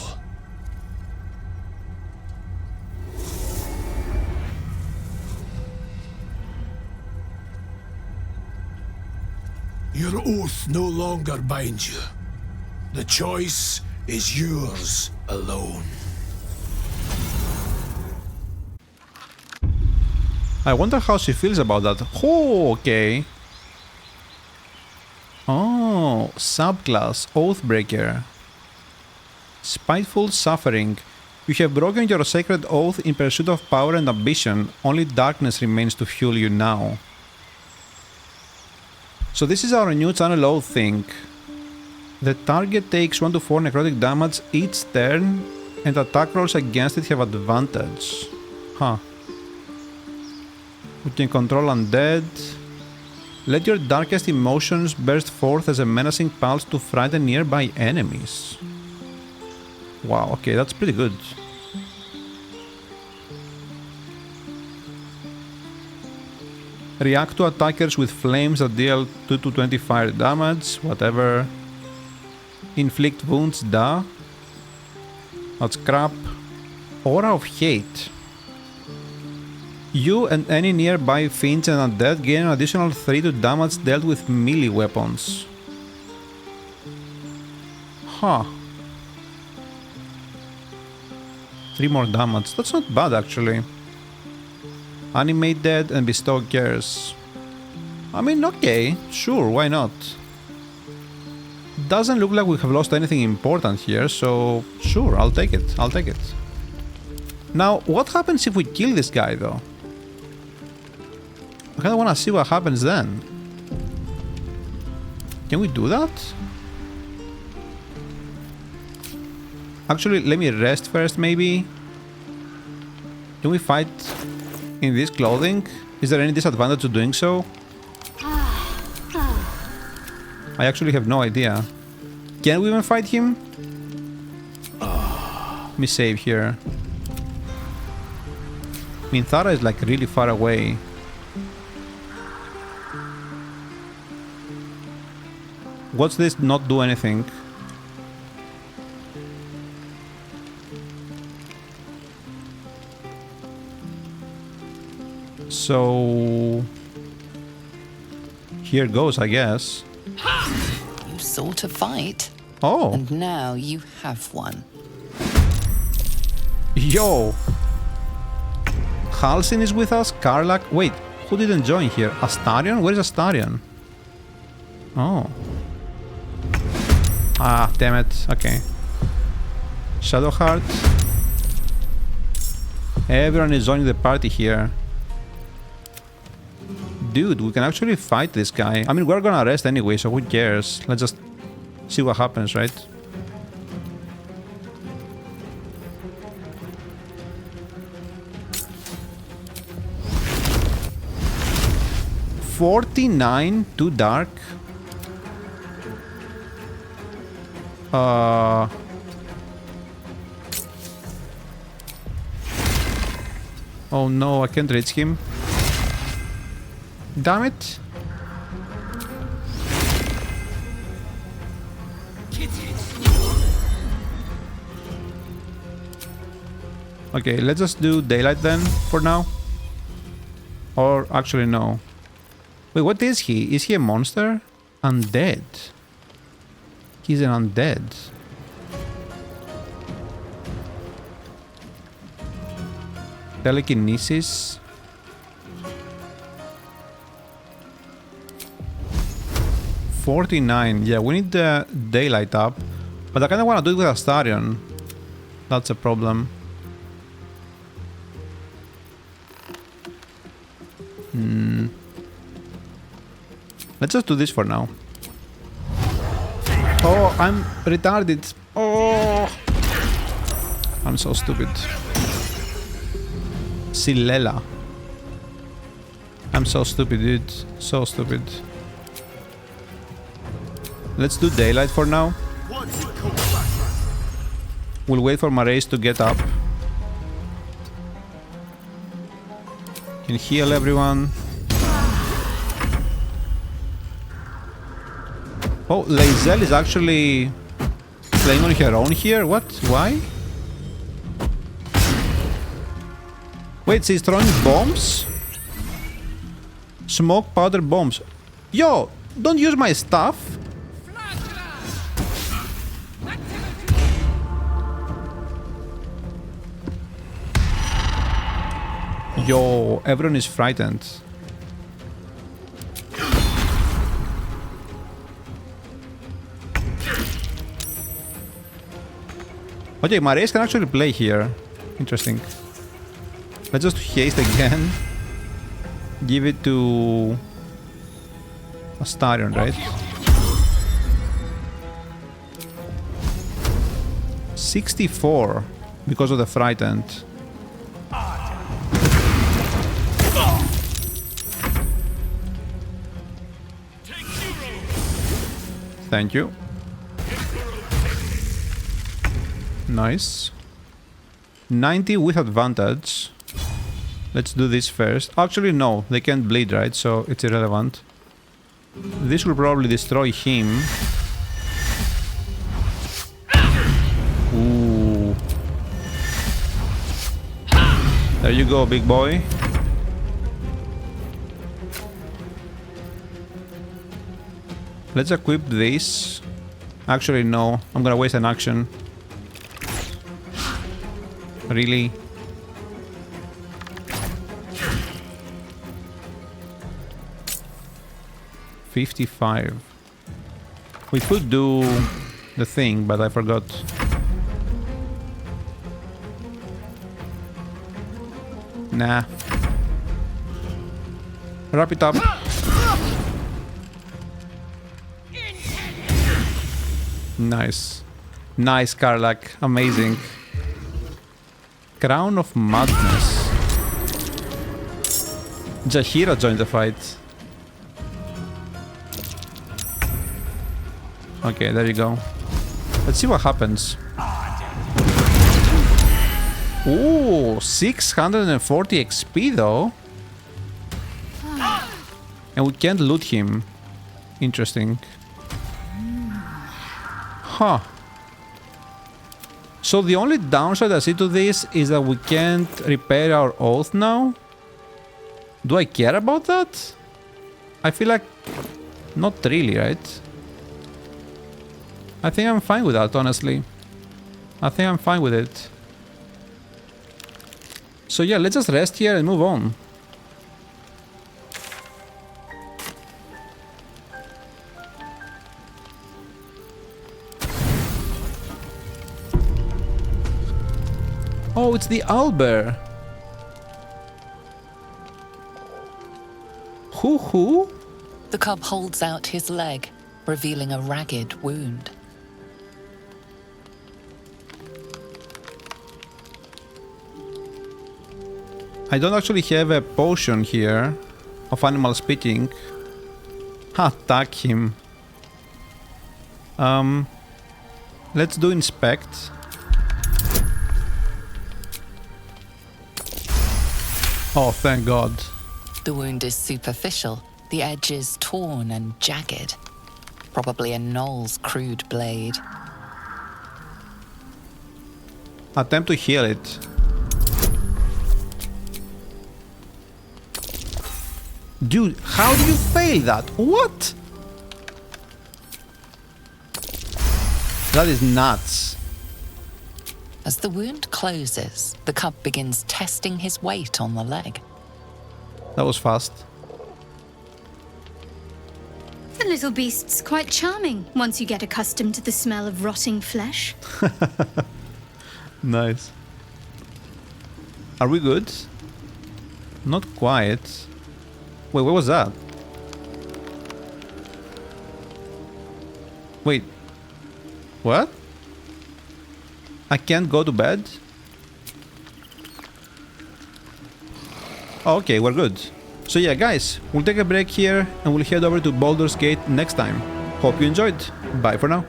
Your oath no longer binds you. The choice is yours alone. I wonder how she feels about that. Oh, okay. Oh, subclass Oathbreaker. Spiteful suffering. You have broken your sacred oath in pursuit of power and ambition. Only darkness remains to fuel you now. So this is our new channel oath thing. The target takes 1 to 4 necrotic damage each turn, and attack rolls against it have advantage. Huh. You can control undead. Let your darkest emotions burst forth as a menacing pulse to frighten nearby enemies. Wow, okay, that's pretty good. React to attackers with flames that deal 2 to 20 fire damage, whatever. Inflict wounds, duh. That's crap. Aura of Hate. You and any nearby fiends and undead gain an additional 3 to damage dealt with melee weapons. Huh. 3 more damage. That's not bad actually. Animate dead and bestow curse. I mean, okay, sure, why not? Doesn't look like we have lost anything important here, so sure, I'll take it, I'll take it. Now, what happens if we kill this guy though? I kinda wanna see what happens then. Can we do that? Actually, let me rest first maybe. Can we fight in this clothing? Is there any disadvantage to doing so? I actually have no idea. Can we even fight him? Let me save here. Minthara is like really far away. What's this not do anything? So Here goes, I guess. You sought a fight. Oh. And now you have one. Yo! Halsin is with us. Karlak. Wait, who didn't join here? Astarion? Where is Astarion? Oh. Ah, damn it. Okay. Shadowheart. Everyone is joining the party here. Dude, we can actually fight this guy. I mean, we're gonna arrest anyway, so who cares? Let's just see what happens, right? $49, too dark. Oh no, I can't reach him. Damn it. Okay, let's just do daylight then for now. Or actually no. Wait, what is he? Is he a monster? Undead. He's an undead. Telekinesis. $49. Yeah, we need the daylight up. But I kind of want to do it with Astarion. That's a problem. Let's just do this for now. Oh, I'm retarded. Oh, I'm so stupid. Silela. I'm so stupid, dude. So stupid. Let's do daylight for now. We'll wait for Maraise to get up. Can heal everyone. Oh, Lae'zel is actually playing on her own here? What? Why? Wait, she's throwing bombs? Smoke powder bombs. Yo, don't use my stuff. Yo, everyone is frightened. Okay, Maraise can actually play here. Interesting. Let's just haste again. Give it to Astarion, right? 64 because of the frightened. Thank you. Nice. 90 with advantage. Let's do this first. Actually, no. They can't bleed, right? So it's irrelevant. This will probably destroy him. Ooh. There you go, big boy. Let's equip this. Actually, no. I'm gonna waste an action. Really? $55. We could do the thing, but I forgot. Nah. Wrap it up. Nice. Nice, Karlak. Amazing. Crown of Madness. Jaheira joined the fight. Okay, there you go. Let's see what happens. Ooh, 640 XP though. And we can't loot him. Interesting. Huh. So the only downside I see to this is that we can't repair our oath now. Do I care about that? I feel like Not really, right? I think I'm fine with that, honestly. I think I'm fine with it. So yeah, let's just rest here and move on. Oh, it's the owlbear. Who? The cub holds out his leg, revealing a ragged wound. I don't actually have a potion here of animal spitting. Attack him. Let's do inspect. Oh, thank God. The wound is superficial, the edge is torn and jagged. Probably a gnoll's crude blade. Attempt to heal it. Dude, how do you fail that? What? That is nuts. As the wound closes, the cub begins testing his weight on the leg. That was fast. The little beast's quite charming once you get accustomed to the smell of rotting flesh. Nice. Are we good? Not quite. Wait, what was that? Wait. What? I can't go to bed? Oh, okay, we're good. So yeah, guys, we'll take a break here and we'll head over to Baldur's Gate next time. Hope you enjoyed. Bye for now.